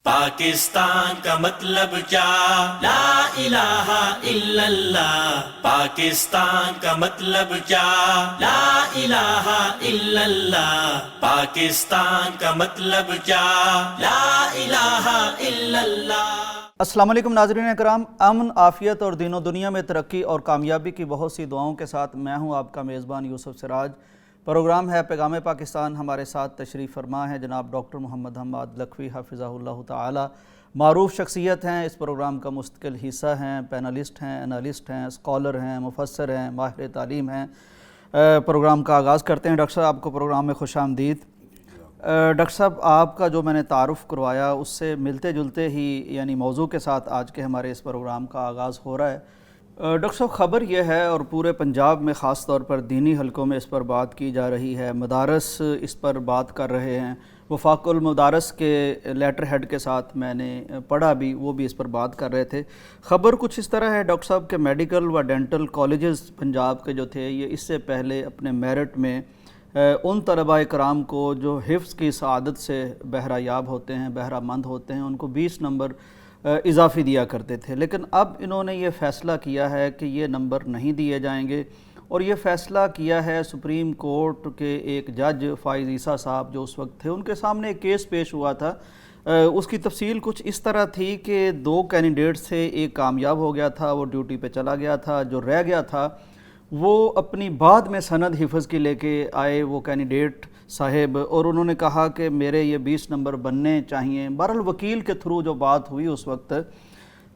پاکستان کا مطلب کیا؟ لا الہ الا اللہ. پاکستان کا مطلب کیا؟ لا الہ الا اللہ. پاکستان کا مطلب کیا؟ لا الہ الا اللہ. السلام علیکم ناظرین اکرام. امن، عافیت اور دین و دنیا میں ترقی اور کامیابی کی بہت سی دعاؤں کے ساتھ میں ہوں آپ کا میزبان یوسف سراج. پروگرام ہے پیغام پاکستان. ہمارے ساتھ تشریف فرما ہے جناب ڈاکٹر محمد حماد لکھوی حفظہ اللہ تعالی. معروف شخصیت ہیں، اس پروگرام کا مستقل حصہ ہیں، پینلسٹ ہیں، انالسٹ ہیں، اسکالر ہیں، مفسر ہیں، ماہر تعلیم ہیں. پروگرام کا آغاز کرتے ہیں. ڈاکٹر صاحب آپ کو پروگرام میں خوش آمدید. ڈاکٹر صاحب آپ کا جو میں نے تعارف کروایا اس سے ملتے جلتے ہی یعنی موضوع کے ساتھ آج کے ہمارے اس پروگرام کا آغاز ہو رہا ہے. ڈاکٹر صاحب خبر یہ ہے اور پورے پنجاب میں خاص طور پر دینی حلقوں میں اس پر بات کی جا رہی ہے، مدارس اس پر بات کر رہے ہیں. وفاق المدارس کے لیٹر ہیڈ کے ساتھ میں نے پڑھا بھی، وہ بھی اس پر بات کر رہے تھے. خبر کچھ اس طرح ہے ڈاکٹر صاحب کہ میڈیکل و ڈینٹل کالجز پنجاب کے جو تھے یہ اس سے پہلے اپنے میرٹ میں ان طلباء کرام کو جو حفظ کی سعادت سے بہرہ یاب ہوتے ہیں، بہرہ مند ہوتے ہیں، ان کو 20 نمبر اضافی دیا کرتے تھے. لیکن اب انہوں نے یہ فیصلہ کیا ہے کہ یہ نمبر نہیں دیے جائیں گے، اور یہ فیصلہ کیا ہے سپریم کورٹ کے ایک جج فائز عیسیٰ صاحب جو اس وقت تھے. ان کے سامنے ایک کیس پیش ہوا تھا. اس کی تفصیل کچھ اس طرح تھی کہ 2 کینڈیڈیٹس تھے، ایک کامیاب ہو گیا تھا، وہ ڈیوٹی پہ چلا گیا تھا، جو رہ گیا تھا وہ اپنی بعد میں سند حفظ کی لے کے آئے وہ کینڈیڈیٹ صاحب، اور انہوں نے کہا کہ میرے یہ 20 نمبر بننے چاہیے. بہرحال وکیل کے تھرو جو بات ہوئی اس وقت،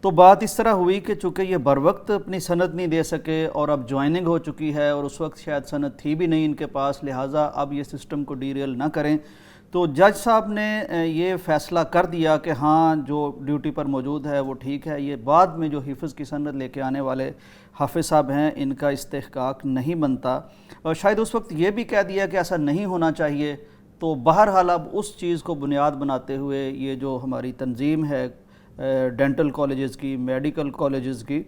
تو بات اس طرح ہوئی کہ چونکہ یہ بر وقت اپنی سند نہیں دے سکے اور اب جوائننگ ہو چکی ہے اور اس وقت شاید سند تھی بھی نہیں ان کے پاس، لہٰذا اب یہ سسٹم کو ڈیریل نہ کریں. تو جج صاحب نے یہ فیصلہ کر دیا کہ ہاں جو ڈیوٹی پر موجود ہے وہ ٹھیک ہے، یہ بعد میں جو حفظ کی سند لے کے آنے والے حافظ صاحب ہیں ان کا استحقاق نہیں بنتا. اور شاید اس وقت یہ بھی کہہ دیا کہ ایسا نہیں ہونا چاہیے. تو بہرحال اب اس چیز کو بنیاد بناتے ہوئے یہ جو ہماری تنظیم ہے ڈینٹل کالجز کی، میڈیکل کالجز کی،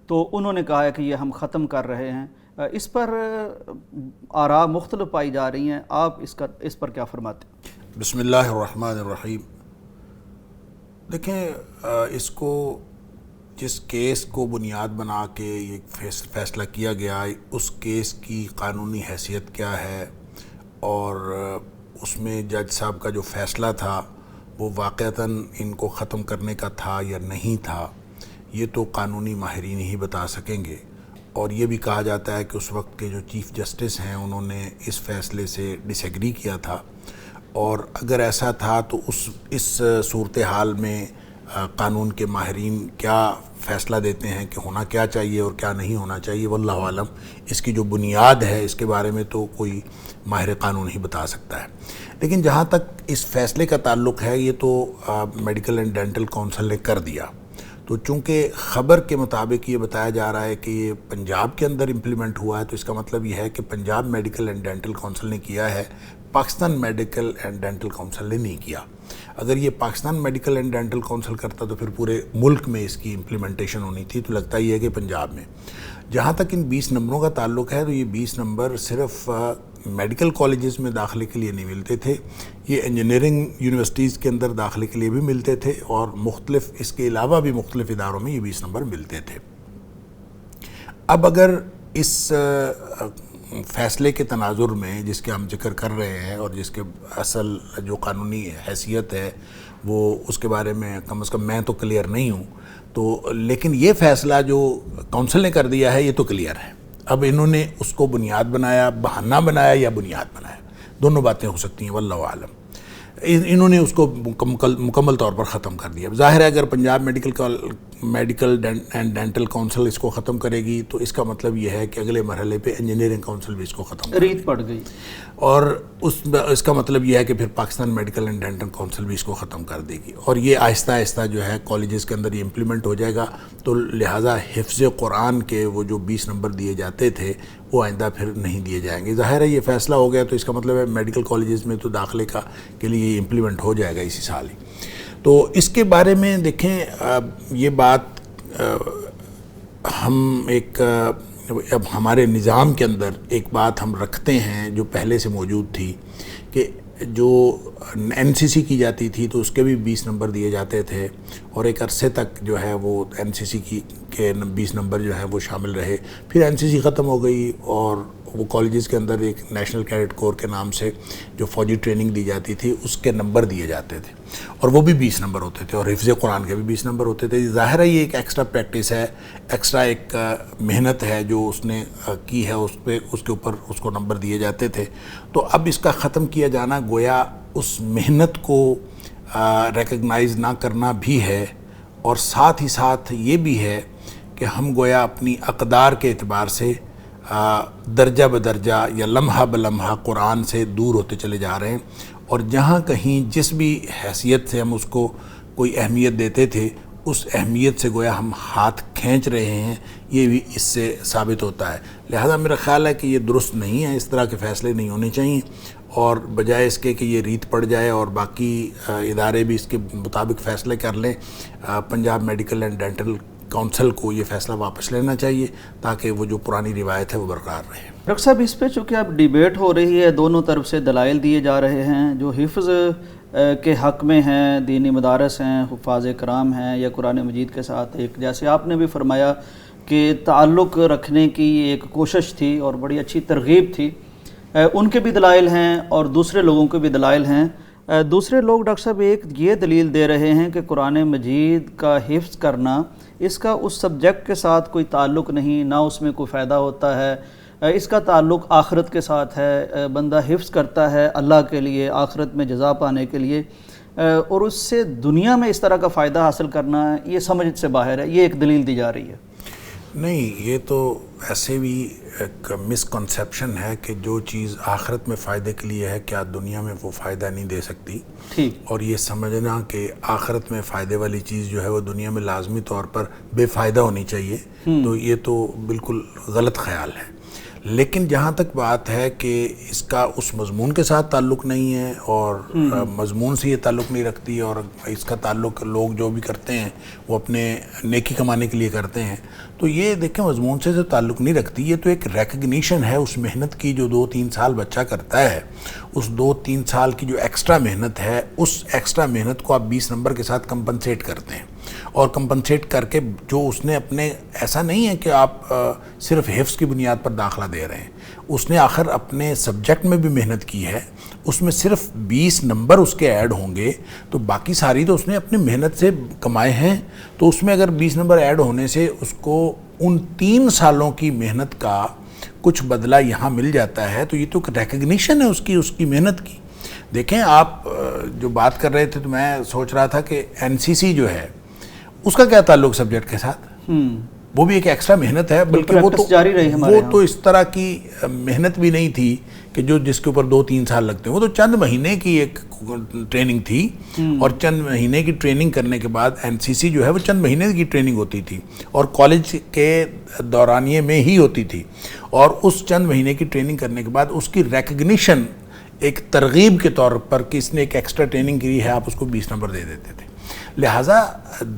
تو انہوں نے کہا ہے کہ یہ ہم ختم کر رہے ہیں. اس پر آراء مختلف پائی جا رہی ہیں، آپ اس پر کیا فرماتے ہیں؟ بسم اللہ الرحمن الرحیم. دیکھیں اس کو جس کیس کو بنیاد بنا کے یہ فیصلہ کیا گیا، اس کیس کی قانونی حیثیت کیا ہے اور اس میں جج صاحب کا جو فیصلہ تھا وہ واقعتاً ان کو ختم کرنے کا تھا یا نہیں تھا، یہ تو قانونی ماہرین ہی بتا سکیں گے. اور یہ بھی کہا جاتا ہے کہ اس وقت کے جو چیف جسٹس ہیں انہوں نے اس فیصلے سے ڈس ایگری کیا تھا، اور اگر ایسا تھا تو اس صورتحال میں قانون کے ماہرین کیا فیصلہ دیتے ہیں کہ ہونا کیا چاہیے اور کیا نہیں ہونا چاہیے، واللہ عالم. اس کی جو بنیاد ہے اس کے بارے میں تو کوئی ماہر قانون ہی بتا سکتا ہے. لیکن جہاں تک اس فیصلے کا تعلق ہے، یہ تو میڈیکل اینڈ ڈینٹل کونسل نے کر دیا. تو چونکہ خبر کے مطابق یہ بتایا جا رہا ہے کہ یہ پنجاب کے اندر امپلیمنٹ ہوا ہے، تو اس کا مطلب یہ ہے کہ Punjab medical and dental council نے کیا ہے، Pakistan medical and dental council نے نہیں کیا. اگر یہ Pakistan medical and dental council کرتا تو پھر پورے ملک میں اس کی امپلیمنٹیشن ہونی تھی. تو لگتا یہ ہے کہ پنجاب میں. جہاں تک ان 20 نمبروں کا تعلق ہے تو یہ 20 نمبر صرف میڈیکل کالجز میں داخلے کے لیے نہیں ملتے تھے، یہ انجینئرنگ یونیورسٹیز کے اندر داخلے کے لیے بھی ملتے تھے، اور مختلف اس کے علاوہ بھی مختلف اداروں میں یہ 20 نمبر ملتے تھے. اب اگر اس فیصلے کے تناظر میں جس کے ہم ذکر کر رہے ہیں اور جس کے اصل جو قانونی حیثیت ہے وہ اس کے بارے میں کم از کم میں تو کلیئر نہیں ہوں، تو لیکن یہ فیصلہ جو کونسل نے کر دیا ہے یہ تو کلیئر ہے. اب انہوں نے اس کو بنیاد بنایا، بہانہ بنایا یا بنیاد بنایا، دونوں باتیں ہو سکتی ہیں، واللہ عالم. انہوں نے اس کو مکمل طور پر ختم کر دیا. ظاہر ہے اگر Punjab medical and dental council اس کو ختم کرے گی تو اس کا مطلب یہ ہے کہ اگلے مرحلے پہ انجینئرنگ کونسل بھی اس کو ختم کرے گی، ریت پڑ گئی. اور اس کا مطلب یہ ہے کہ پھر Pakistan medical and dental council بھی اس کو ختم کر دے گی، اور یہ آہستہ آہستہ جو ہے کالجز کے اندر یہ امپلیمنٹ ہو جائے گا. تو لہٰذا حفظ قرآن کے وہ جو 20 نمبر دیے جاتے تھے وہ آئندہ پھر نہیں دیے جائیں گے. ظاہر ہے یہ فیصلہ ہو گیا تو اس کا مطلب ہے میڈیکل کالجز میں تو داخلے کے لیے امپلیمنٹ ہو جائے گا اسی سال ہی. تو اس کے بارے میں دیکھیں یہ بات ہم اب ہمارے نظام کے اندر ایک بات ہم رکھتے ہیں جو پہلے سے موجود تھی کہ جو NCC کی جاتی تھی تو اس کے بھی 20 نمبر دیے جاتے تھے، اور ایک عرصے تک جو ہے وہ NCC کے 20 نمبر جو ہے وہ شامل رہے. پھر NCC ختم ہو گئی اور وہ کالجز کے اندر ایک نیشنل کیڈٹ کور کے نام سے جو فوجی ٹریننگ دی جاتی تھی اس کے نمبر دیے جاتے تھے، اور وہ بھی 20 نمبر ہوتے تھے، اور حفظ قرآن کے بھی 20 نمبر ہوتے تھے. ظاہر ہے یہ ایک ایکسٹرا پریکٹس ہے، ایکسٹرا ایک محنت ہے جو اس نے کی ہے، اس کے اوپر اس کو نمبر دیے جاتے تھے. تو اب اس کا ختم کیا جانا گویا اس محنت کو ریکگنائز نہ کرنا بھی ہے، اور ساتھ ہی ساتھ یہ بھی ہے کہ ہم گویا اپنی اقدار کے اعتبار سے درجہ بدرجہ یا لمحہ بلمحہ قرآن سے دور ہوتے چلے جا رہے ہیں، اور جہاں کہیں جس بھی حیثیت سے ہم اس کو کوئی اہمیت دیتے تھے اس اہمیت سے گویا ہم ہاتھ کھینچ رہے ہیں. یہ بھی اس سے ثابت ہوتا ہے. لہذا میرا خیال ہے کہ یہ درست نہیں ہے، اس طرح کے فیصلے نہیں ہونے چاہیے، اور بجائے اس کے کہ یہ ریت پڑ جائے اور باقی ادارے بھی اس کے مطابق فیصلے کر لیں، Punjab medical and dental council کو یہ فیصلہ واپس لینا چاہیے تاکہ وہ جو پرانی روایت ہے وہ برقرار رہے. ڈاکٹر صاحب اس پہ چونکہ اب ڈیبیٹ ہو رہی ہے، دونوں طرف سے دلائل دیے جا رہے ہیں، جو حفظ کے حق میں ہیں، دینی مدارس ہیں، حفاظ کرام ہیں، یا قرآن مجید کے ساتھ ایک جیسے آپ نے بھی فرمایا کہ تعلق رکھنے کی ایک کوشش تھی اور بڑی اچھی ترغیب تھی، ان کے بھی دلائل ہیں اور دوسرے لوگوں کے بھی دلائل ہیں. دوسرے لوگ ڈاکٹر صاحب ایک یہ دلیل دے رہے ہیں کہ قرآن مجید کا حفظ کرنا اس کا اس سبجیکٹ کے ساتھ کوئی تعلق نہیں، نہ اس میں کوئی فائدہ ہوتا ہے، اس کا تعلق آخرت کے ساتھ ہے. بندہ حفظ کرتا ہے اللہ کے لیے، آخرت میں جزا پانے کے لیے، اور اس سے دنیا میں اس طرح کا فائدہ حاصل کرنا یہ سمجھ سے باہر ہے. یہ ایک دلیل دی جا رہی ہے. نہیں، یہ تو ایسے بھی ایک مسکنسیپشن ہے کہ جو چیز آخرت میں فائدے کے لیے ہے کیا دنیا میں وہ فائدہ نہیں دے سکتی، اور یہ سمجھنا کہ آخرت میں فائدے والی چیز جو ہے وہ دنیا میں لازمی طور پر بے فائدہ ہونی چاہیے، تو یہ تو بالکل غلط خیال ہے. لیکن جہاں تک بات ہے کہ اس کا اس مضمون کے ساتھ تعلق نہیں ہے اور مضمون سے یہ تعلق نہیں رکھتی، اور اس کا تعلق لوگ جو بھی کرتے ہیں وہ اپنے نیکی کمانے کے لیے کرتے ہیں، تو یہ دیکھیں مضمون سے جو تعلق نہیں رکھتی، یہ تو ایک ریکگنیشن ہے اس محنت کی جو 2-3 سال بچہ کرتا ہے. اس 2-3 سال کی جو ایکسٹرا محنت ہے، اس ایکسٹرا محنت کو آپ 20 نمبر کے ساتھ کمپنسیٹ کرتے ہیں، اور کمپنسیٹ کر کے جو اس نے اپنے، ایسا نہیں ہے کہ آپ صرف حفظ کی بنیاد پر داخلہ دے رہے ہیں، اس نے آخر اپنے سبجیکٹ میں بھی محنت کی ہے، اس میں صرف 20 نمبر اس کے ایڈ ہوں گے تو باقی ساری تو اس نے اپنی محنت سے کمائے ہیں. تو اس میں اگر 20 نمبر ایڈ ہونے سے اس کو ان 3 سالوں کی محنت کا کچھ بدلہ یہاں مل جاتا ہے تو یہ تو ریکگنیشن ہے اس کی محنت کی. دیکھیں آپ جو بات کر رہے تھے تو میں سوچ رہا تھا کہ NCC جو ہے اس کا کیا تعلق سبجیکٹ کے ساتھ، وہ بھی ایک ایکسٹرا محنت ہے، بلکہ وہ تو اس طرح کی محنت بھی نہیں تھی کہ جس کے اوپر 2-3 سال لگتے ہیں. وہ تو چند مہینے کی ایک ٹریننگ تھی، اور چند مہینے کی ٹریننگ کرنے کے بعد NCC جو ہے وہ چند مہینے کی ٹریننگ ہوتی تھی اور کالج کے دورانیے میں ہی ہوتی تھی، اور اس چند مہینے کی ٹریننگ کرنے کے بعد اس کی ریکگنیشن ایک ترغیب کے طور پر کہ اس نے ایک ایکسٹرا ٹریننگ کی ہے، آپ اس کو 20 نمبر دے دیتے تھے. لہٰذا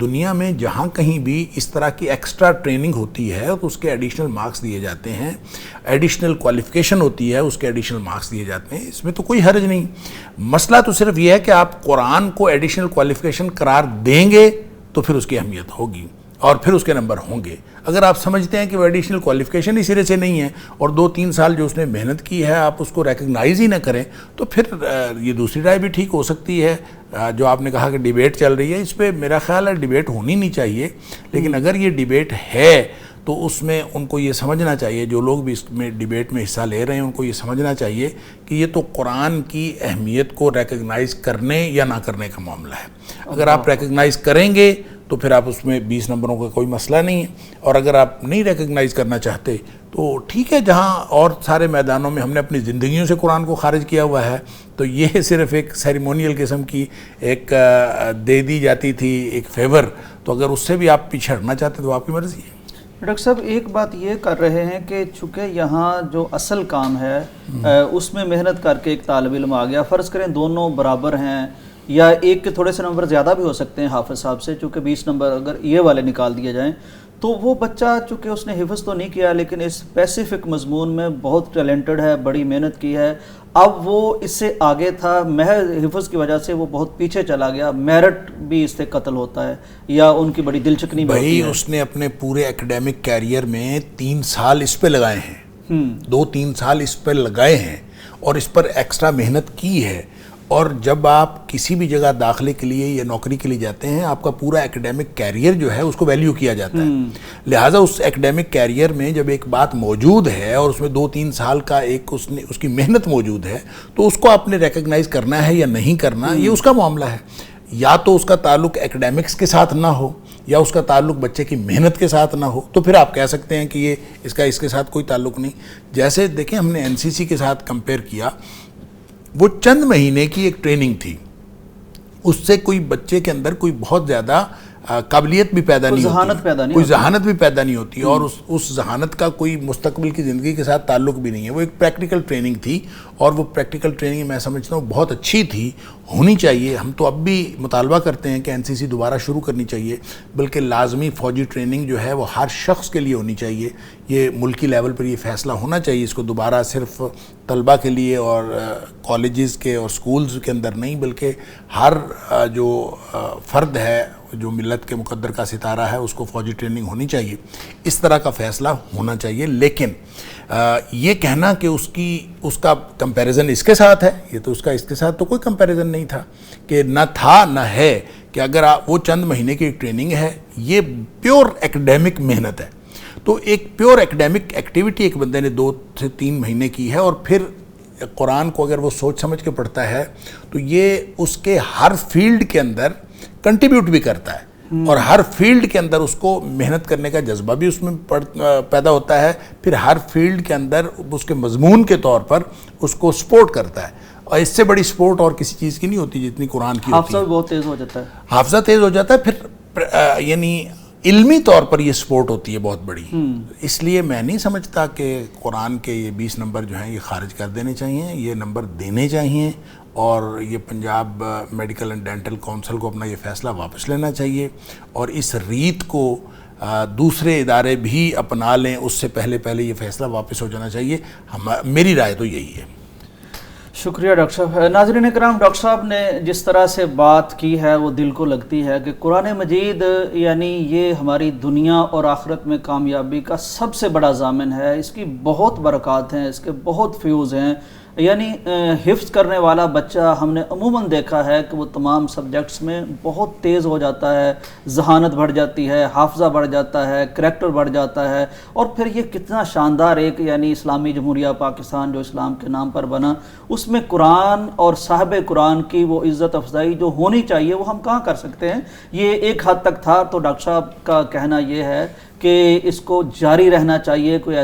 دنیا میں جہاں کہیں بھی اس طرح کی ایکسٹرا ٹریننگ ہوتی ہے تو اس کے ایڈیشنل مارکس دیے جاتے ہیں، ایڈیشنل کوالیفیکیشن ہوتی ہے اس کے ایڈیشنل مارکس دیے جاتے ہیں. اس میں تو کوئی حرج نہیں. مسئلہ تو صرف یہ ہے کہ آپ قرآن کو ایڈیشنل کوالیفیکیشن قرار دیں گے تو پھر اس کی اہمیت ہوگی اور پھر اس کے نمبر ہوں گے. اگر آپ سمجھتے ہیں کہ وہ ایڈیشنل کوالیفیکیشن ہی سرے سے نہیں ہے اور 2-3 سال جو اس نے محنت کی ہے آپ اس کو ریکگنائز ہی نہ کریں تو پھر یہ دوسری رائے بھی ٹھیک ہو سکتی ہے. جو آپ نے کہا کہ ڈیبیٹ چل رہی ہے، اس پہ میرا خیال ہے ڈیبیٹ ہونی نہیں چاہیے، لیکن اگر یہ ڈیبیٹ ہے تو اس میں ان کو یہ سمجھنا چاہیے، جو لوگ بھی اس میں ڈیبیٹ میں حصہ لے رہے ہیں ان کو یہ سمجھنا چاہیے کہ یہ تو قرآن کی اہمیت کو ریکگنائز کرنے یا نہ کرنے کا معاملہ ہے. اگر آپ ریکگنائز کریں گے تو پھر آپ اس میں 20 نمبروں کا کوئی مسئلہ نہیں ہے، اور اگر آپ نہیں ریکگنائز کرنا چاہتے تو ٹھیک ہے. جہاں اور سارے میدانوں میں ہم نے اپنی زندگیوں سے قرآن کو خارج کیا ہوا ہے تو یہ صرف ایک سیریمونیل قسم کی ایک دے دی جاتی تھی ایک فیور، تو اگر اس سے بھی آپ پیچھے ہٹنا چاہتے تو آپ کی مرضی ہے. ڈاکٹر صاحب ایک بات یہ کر رہے ہیں کہ چونکہ یہاں جو اصل کام ہے اس میں محنت کر کے ایک طالب علم آ گیا، فرض کریں دونوں برابر ہیں یا ایک کے تھوڑے سے نمبر زیادہ بھی ہو سکتے ہیں حافظ صاحب سے، چونکہ 20 نمبر اگر یہ والے نکال دیے جائیں تو وہ بچہ چونکہ اس نے حفظ تو نہیں کیا لیکن اس اسپیسیفک مضمون میں بہت ٹیلنٹڈ ہے، بڑی محنت کی ہے، اب وہ اس سے آگے تھا، محض حفظ کی وجہ سے وہ بہت پیچھے چلا گیا، میرٹ بھی اس سے قتل ہوتا ہے یا ان کی بڑی دلچکنی بھی ہوتی ہے۔ بھائی اس نے اپنے پورے ایکڈیمک کیریئر میں 3 سال اس پہ لگائے ہیں، 2-3 سال اس پہ لگائے ہیں اور اس پر ایکسٹرا محنت کی ہے، اور جب آپ کسی بھی جگہ داخلے کے لیے یا نوکری کے لیے جاتے ہیں آپ کا پورا ایکڈیمک کیریئر جو ہے اس کو ویلیو کیا جاتا ہے، لہٰذا اس ایکڈیمک کیریئر میں جب ایک بات موجود ہے اور اس میں 2-3 سال کا ایک اس کی محنت موجود ہے تو اس کو آپ نے ریکگنائز کرنا ہے یا نہیں کرنا، یہ اس کا معاملہ ہے۔ یا تو اس کا تعلق ایکڈیمکس کے ساتھ نہ ہو یا اس کا تعلق بچے کی محنت کے ساتھ نہ ہو، تو پھر آپ کہہ سکتے ہیں کہ یہ اس کے ساتھ کوئی تعلق نہیں۔ جیسے دیکھیں ہم نے NCC کے ساتھ کمپیئر کیا، وہ چند مہینے کی ایک ٹریننگ تھی، اس سے کوئی بچے کے اندر کوئی بہت زیادہ قابلیت بھی پیدا نہیں ہوتی، کوئی ذہانت بھی پیدا نہیں ہوتی، اور اس ذہانت کا کوئی مستقبل کی زندگی کے ساتھ تعلق بھی نہیں ہے۔ وہ ایک پریکٹیکل ٹریننگ تھی، اور وہ پریکٹیکل ٹریننگ میں سمجھتا ہوں بہت اچھی تھی، ہونی چاہیے۔ ہم تو اب بھی مطالبہ کرتے ہیں کہ NCC دوبارہ شروع کرنی چاہیے، بلکہ لازمی فوجی ٹریننگ جو ہے وہ ہر شخص کے لیے ہونی چاہیے۔ یہ ملکی لیول پر یہ فیصلہ ہونا چاہیے، اس کو دوبارہ صرف طلبہ کے لیے اور کالجز کے اور سکولز کے اندر نہیں، بلکہ ہر جو فرد ہے جو ملت کے مقدر کا ستارہ ہے اس کو فوجی ٹریننگ ہونی چاہیے، اس طرح کا فیصلہ ہونا چاہیے۔ لیکن یہ کہنا کہ اس کا کمپیریزن اس کے ساتھ ہے، یہ تو اس کے ساتھ تو کوئی کمپیریزن نہیں تھا، کہ نہ تھا نہ ہے، کہ اگر وہ چند مہینے کی ٹریننگ ہے، یہ پیور ایکڈیمک محنت ہے۔ تو ایک پیور ایکڈیمک ایکٹیویٹی ایک بندے نے 2 سے 3 مہینے کی ہے، اور پھر قرآن کو اگر وہ سوچ سمجھ کے پڑھتا ہے تو یہ اس کے ہر فیلڈ کے اندر کنٹریبیوٹ بھی کرتا ہے، اور ہر فیلڈ کے اندر اس کو محنت کرنے کا جذبہ بھی اس میں پیدا ہوتا ہے، پھر ہر فیلڈ کے اندر اس کے مضمون کے طور پر اس کو سپورٹ کرتا ہے، اور اس سے بڑی سپورٹ اور کسی چیز کی نہیں ہوتی جتنی قرآن کی ہوتی ہے۔ حافظہ بھی بہت تیز ہو جاتا ہے، حافظہ تیز ہو جاتا ہے، پھر یعنی علمی طور پر یہ سپورٹ ہوتی ہے بہت بڑی۔ اس لیے میں نہیں سمجھتا کہ قرآن کے یہ 20 نمبر جو ہیں یہ خارج کر دینے چاہیے، یہ نمبر دینے چاہیے، اور یہ Punjab medical and dental council کو اپنا یہ فیصلہ واپس لینا چاہیے، اور اس ریت کو دوسرے ادارے بھی اپنا لیں، اس سے پہلے یہ فیصلہ واپس ہو جانا چاہیے۔ میری رائے تو یہی ہے۔ شکریہ ڈاکٹر صاحب۔ ناظرین کرام، ڈاکٹر صاحب نے جس طرح سے بات کی ہے وہ دل کو لگتی ہے کہ قرآن مجید یعنی یہ ہماری دنیا اور آخرت میں کامیابی کا سب سے بڑا ضامن ہے، اس کی بہت برکات ہیں، اس کے بہت فیوز ہیں۔ یعنی حفظ کرنے والا بچہ ہم نے عموماً دیکھا ہے کہ وہ تمام سبجیکٹس میں بہت تیز ہو جاتا ہے، ذہانت بڑھ جاتی ہے، حافظہ بڑھ جاتا ہے، کریکٹر بڑھ جاتا ہے، اور پھر یہ کتنا شاندار ایک یعنی اسلامی جمہوریہ پاکستان جو اسلام کے نام پر بنا، اس میں قرآن اور صاحب قرآن کی وہ عزت افزائی جو ہونی چاہیے وہ ہم کہاں کر سکتے ہیں۔ یہ ایک حد تک تھا، تو ڈاکٹر صاحب کا کہنا یہ ہے کہ اس کو جاری رہنا چاہیے، کوئی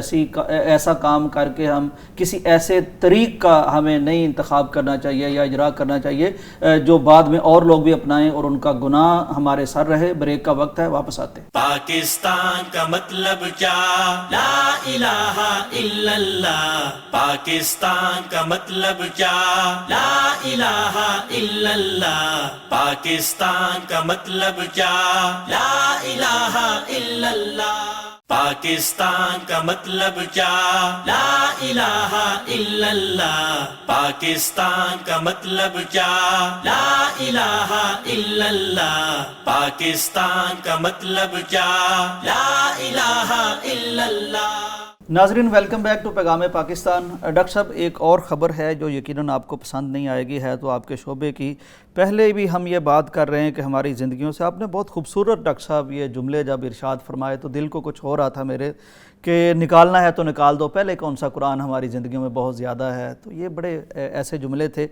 ایسا کام کر کے ہم کسی ایسے طریق کا ہمیں نہیں انتخاب کرنا چاہیے یا اجرا کرنا چاہیے جو بعد میں اور لوگ بھی اپنائیں اور ان کا گناہ ہمارے سر رہے۔ بریک کا وقت ہے، واپس آتے ہیں۔ پاکستان کا مطلب کیا؟ لا الہ الا اللہ۔ پاکستان کا مطلب کیا؟ لا الہ الا اللہ۔ پاکستان کا مطلب کیا؟ لا الہ الا اللہ۔ پاکستان کا مطلب کیا؟ لا الہ الا اللہ۔ پاکستان کا مطلب کیا؟ لا الہ الا اللہ۔ پاکستان کا مطلب کیا؟ لا الہ الا اللہ۔ ناظرین ویلکم بیک ٹو پیغام پاکستان۔ ڈاکٹر صاحب ایک اور خبر ہے جو یقیناً آپ کو پسند نہیں آئے گی، ہے تو آپ کے شعبے کی۔ پہلے بھی ہم یہ بات کر رہے ہیں کہ ہماری زندگیوں سے آپ نے بہت خوبصورت ڈاکٹر صاحب یہ جملے جب ارشاد فرمائے تو دل کو کچھ ہو رہا تھا میرے کہ نکالنا ہے تو نکال دو، پہلے کون سا قرآن ہماری زندگیوں میں بہت زیادہ ہے، تو یہ بڑے ایسے جملے تھے۔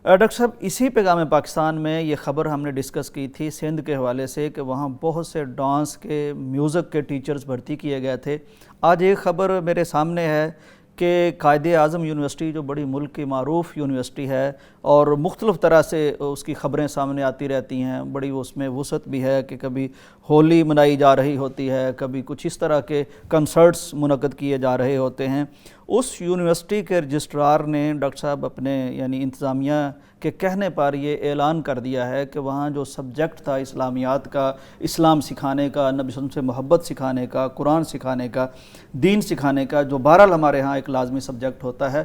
ڈاکٹر صاحب اسی پیغام پاکستان میں یہ خبر ہم نے ڈسکس کی تھی سندھ کے حوالے سے کہ وہاں بہت سے ڈانس کے میوزک کے ٹیچرز بھرتی کیے گئے تھے۔ آج ایک خبر میرے سامنے ہے کہ قائد اعظم یونیورسٹی جو بڑی ملک کی معروف یونیورسٹی ہے اور مختلف طرح سے اس کی خبریں سامنے آتی رہتی ہیں، بڑی اس میں وسعت بھی ہے کہ کبھی ہولی منائی جا رہی ہوتی ہے، کبھی کچھ اس طرح کے کنسرٹس منعقد کیے جا رہے ہوتے ہیں، اس یونیورسٹی کے رجسٹرار نے ڈاکٹر صاحب اپنے یعنی انتظامیہ کے کہنے پر یہ اعلان کر دیا ہے کہ وہاں جو سبجیکٹ تھا اسلامیات کا، اسلام سکھانے کا، نبی صلی اللہ علیہ وسلم سے محبت سکھانے کا، قرآن سکھانے کا، دین سکھانے کا، جو بہرحال ہمارے ہاں ایک لازمی سبجیکٹ ہوتا ہے،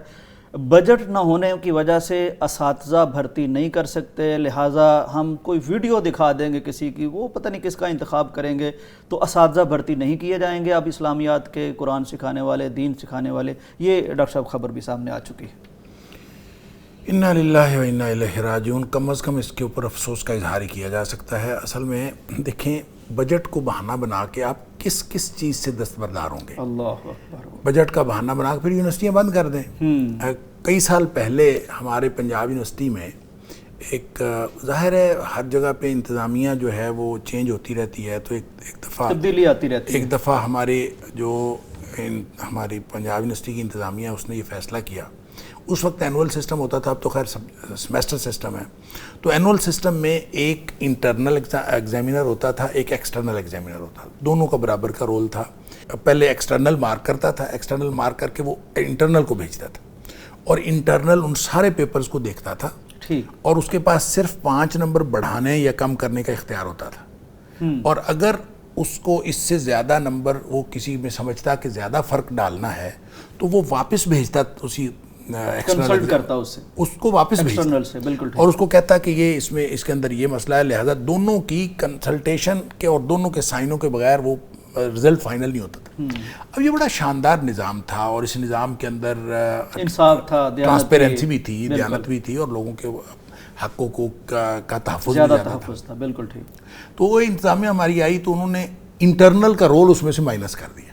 بجٹ نہ ہونے کی وجہ سے اساتذہ بھرتی نہیں کر سکتے، لہٰذا ہم کوئی ویڈیو دکھا دیں گے کسی کی، وہ پتہ نہیں کس کا انتخاب کریں گے، تو اساتذہ بھرتی نہیں کیے جائیں گے اب اسلامیات کے، قرآن سکھانے والے، دین سکھانے والے. یہ ڈاکٹر صاحب خبر بھی سامنے آ چکی ہے. انا للہ و انا الیہ راجعون. کم از کم اس کے اوپر افسوس کا اظہار کیا جا سکتا ہے. اصل میں دیکھیں، بجٹ کو بہانہ بنا کے آپ کس چیز سے دستبردار ہوں گے؟ اللہ اکبر. بجٹ کا بہانہ بنا کے پھر یونیورسٹیاں بند کر دیں. کئی سال پہلے ہمارے پنجاب یونیورسٹی میں ایک، ظاہر ہے ہر جگہ پہ انتظامیہ جو ہے وہ چینج ہوتی رہتی ہے، تو ایک دفعہ تبدیلی آتی رہتی ہے. ایک دفعہ ہماری پنجاب یونیورسٹی کی انتظامیہ اس نے یہ فیصلہ کیا. اس وقت اینول سسٹم ہوتا تھا، اب تو خیر سیمیسٹر سسٹم ہے. تو اینول سسٹم میں ایک انٹرنل ایگزامینر ہوتا تھا، ایک ایکسٹرنل ایگزامینر ہوتا تھا. دونوں کا برابر کا رول تھا. پہلے ایکسٹرنل مارک کرتا تھا، ایکسٹرنل مارک کر کے وہ انٹرنل کو بھیجتا تھا، اور انٹرنل ان سارے پیپرز کو دیکھتا تھا، اور اس کے پاس صرف 5 نمبر بڑھانے یا کم کرنے کا اختیار ہوتا تھا. اور اگر اس کو اس سے زیادہ نمبر وہ کسی میں سمجھتا کہ زیادہ فرق ڈالنا ہے تو وہ واپس بھیجتا اسی کنسلٹ کرتا اس کو واپس بھیجتا سے، بالکل، اور اس کو کہتا کہ یہ اس کے اندر یہ مسئلہ ہے، لہذا دونوں کی کنسلٹیشن کے اور دونوں کے سائنوں کے بغیر وہ رزلٹ فائنل نہیں ہوتا تھا. اب یہ بڑا شاندار نظام تھا، اور اس نظام کے اندر انصاف تھا، ٹرانسپیرنسی بھی تھی، دیانت بھی تھی، اور لوگوں کے حقوق کا تحفظ بھی زیادہ تھا. بالکل ٹھیک. تو وہ انتظامیہ ہماری آئی تو انہوں نے انٹرنل کا رول اس میں سے مائنس کر دیا.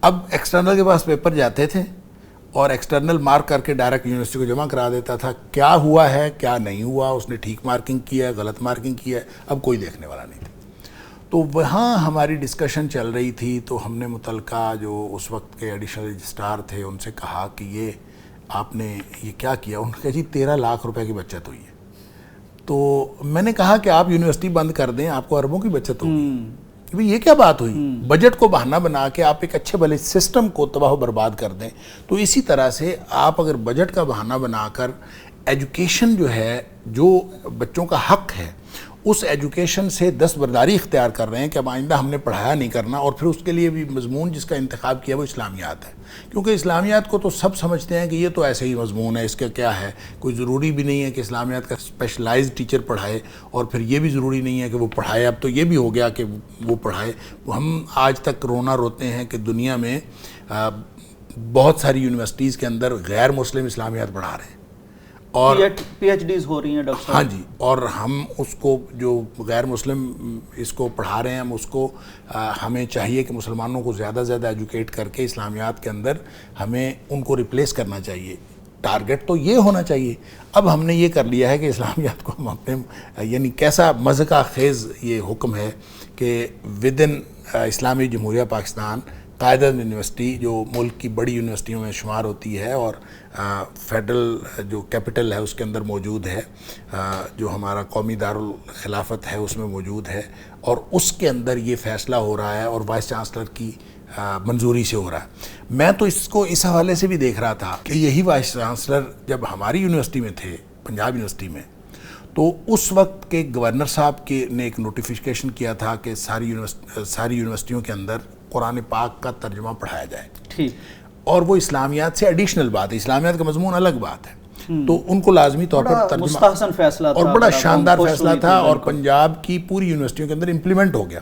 اب ایکسٹرنل کے پاس پیپر جاتے تھے اور ایکسٹرنل مارک کر کے ڈائریکٹ یونیورسٹی کو جمع کرا دیتا تھا. کیا ہوا ہے، کیا نہیں ہوا، اس نے ٹھیک مارکنگ کیا ہے، غلط مارکنگ کیا ہے، اب کوئی دیکھنے والا نہیں تھا. تو وہاں ہماری ڈسکشن چل رہی تھی، تو ہم نے متعلقہ جو اس وقت کے ایڈیشنل رجسٹرار تھے ان سے کہا کہ یہ آپ نے یہ کیا کیا؟ انہوں نے کہا جی 13 لاکھ روپے کی بچت ہوئی ہے. تو میں نے کہا کہ آپ یونیورسٹی بند کر دیں، آپ کو اربوں کی بچت ہوگی. بھئی یہ کیا بات ہوئی؟ بجٹ کو بہانہ بنا کے آپ ایک اچھے بھلے سسٹم کو تباہ و برباد کر دیں. تو اسی طرح سے آپ اگر بجٹ کا بہانہ بنا کر ایجوکیشن جو ہے، جو بچوں کا حق ہے، اس ایجوکیشن سے دستبرداری اختیار کر رہے ہیں کہ اب آئندہ ہم نے پڑھایا نہیں کرنا، اور پھر اس کے لیے بھی مضمون جس کا انتخاب کیا وہ اسلامیات ہے. کیونکہ اسلامیات کو تو سب سمجھتے ہیں کہ یہ تو ایسے ہی مضمون ہے، اس کا کیا ہے، کوئی ضروری بھی نہیں ہے کہ اسلامیات کا اسپیشلائزڈ ٹیچر پڑھائے، اور پھر یہ بھی ضروری نہیں ہے کہ وہ پڑھائے. اب تو یہ بھی ہو گیا کہ وہ پڑھائے. ہم آج تک روتے ہیں کہ دنیا میں بہت ساری یونیورسٹیز کے اندر غیر مسلم اسلامیات پڑھا رہے ہیں، اور پی ایچ ڈیز ہو رہی ہیں ڈاکٹر صاحب. ہاں جی. اور ہم اس کو جو غیر مسلم اس کو پڑھا رہے ہیں، ہم اس کو ہمیں چاہیے کہ مسلمانوں کو زیادہ سے زیادہ ایجوکیٹ کر کے اسلامیات کے اندر ہمیں ان کو ریپلیس کرنا چاہیے. ٹارگٹ تو یہ ہونا چاہیے. اب ہم نے یہ کر لیا ہے کہ اسلامیات کو ہم اپنے، یعنی کیسا مضحکہ خیز یہ حکم ہے کہ ودن اسلامی جمہوریہ پاکستان قائد اعظم یونیورسٹی جو ملک کی بڑی یونیورسٹیوں میں شمار ہوتی ہے، اور فیڈرل جو کیپٹل ہے اس کے اندر موجود ہے، جو ہمارا قومی دارالخلافت ہے اس میں موجود ہے، اور اس کے اندر یہ فیصلہ ہو رہا ہے، اور وائس چانسلر کی منظوری سے ہو رہا ہے. میں تو اس کو اس حوالے سے بھی دیکھ رہا تھا کہ یہی وائس چانسلر جب ہماری یونیورسٹی میں تھے، پنجاب یونیورسٹی میں، تو اس وقت کے گورنر صاحب نے ایک نوٹیفیکیشن کیا تھا کہ ساری یونیورسٹیوں کے اندر قرآن پاک کا ترجمہ پڑھایا جائے. ٹھیک. اور وہ اسلامیات سے ایڈیشنل بات ہے، اسلامیات کا مضمون الگ بات ہے. تو ان کو لازمی طور پر ترجمہ، مستحسن فیصلہ تھا، اور بڑا شاندار فیصلہ تھا، اور پنجاب کی پوری یونیورسٹیوں کے اندر امپلیمنٹ ہو گیا.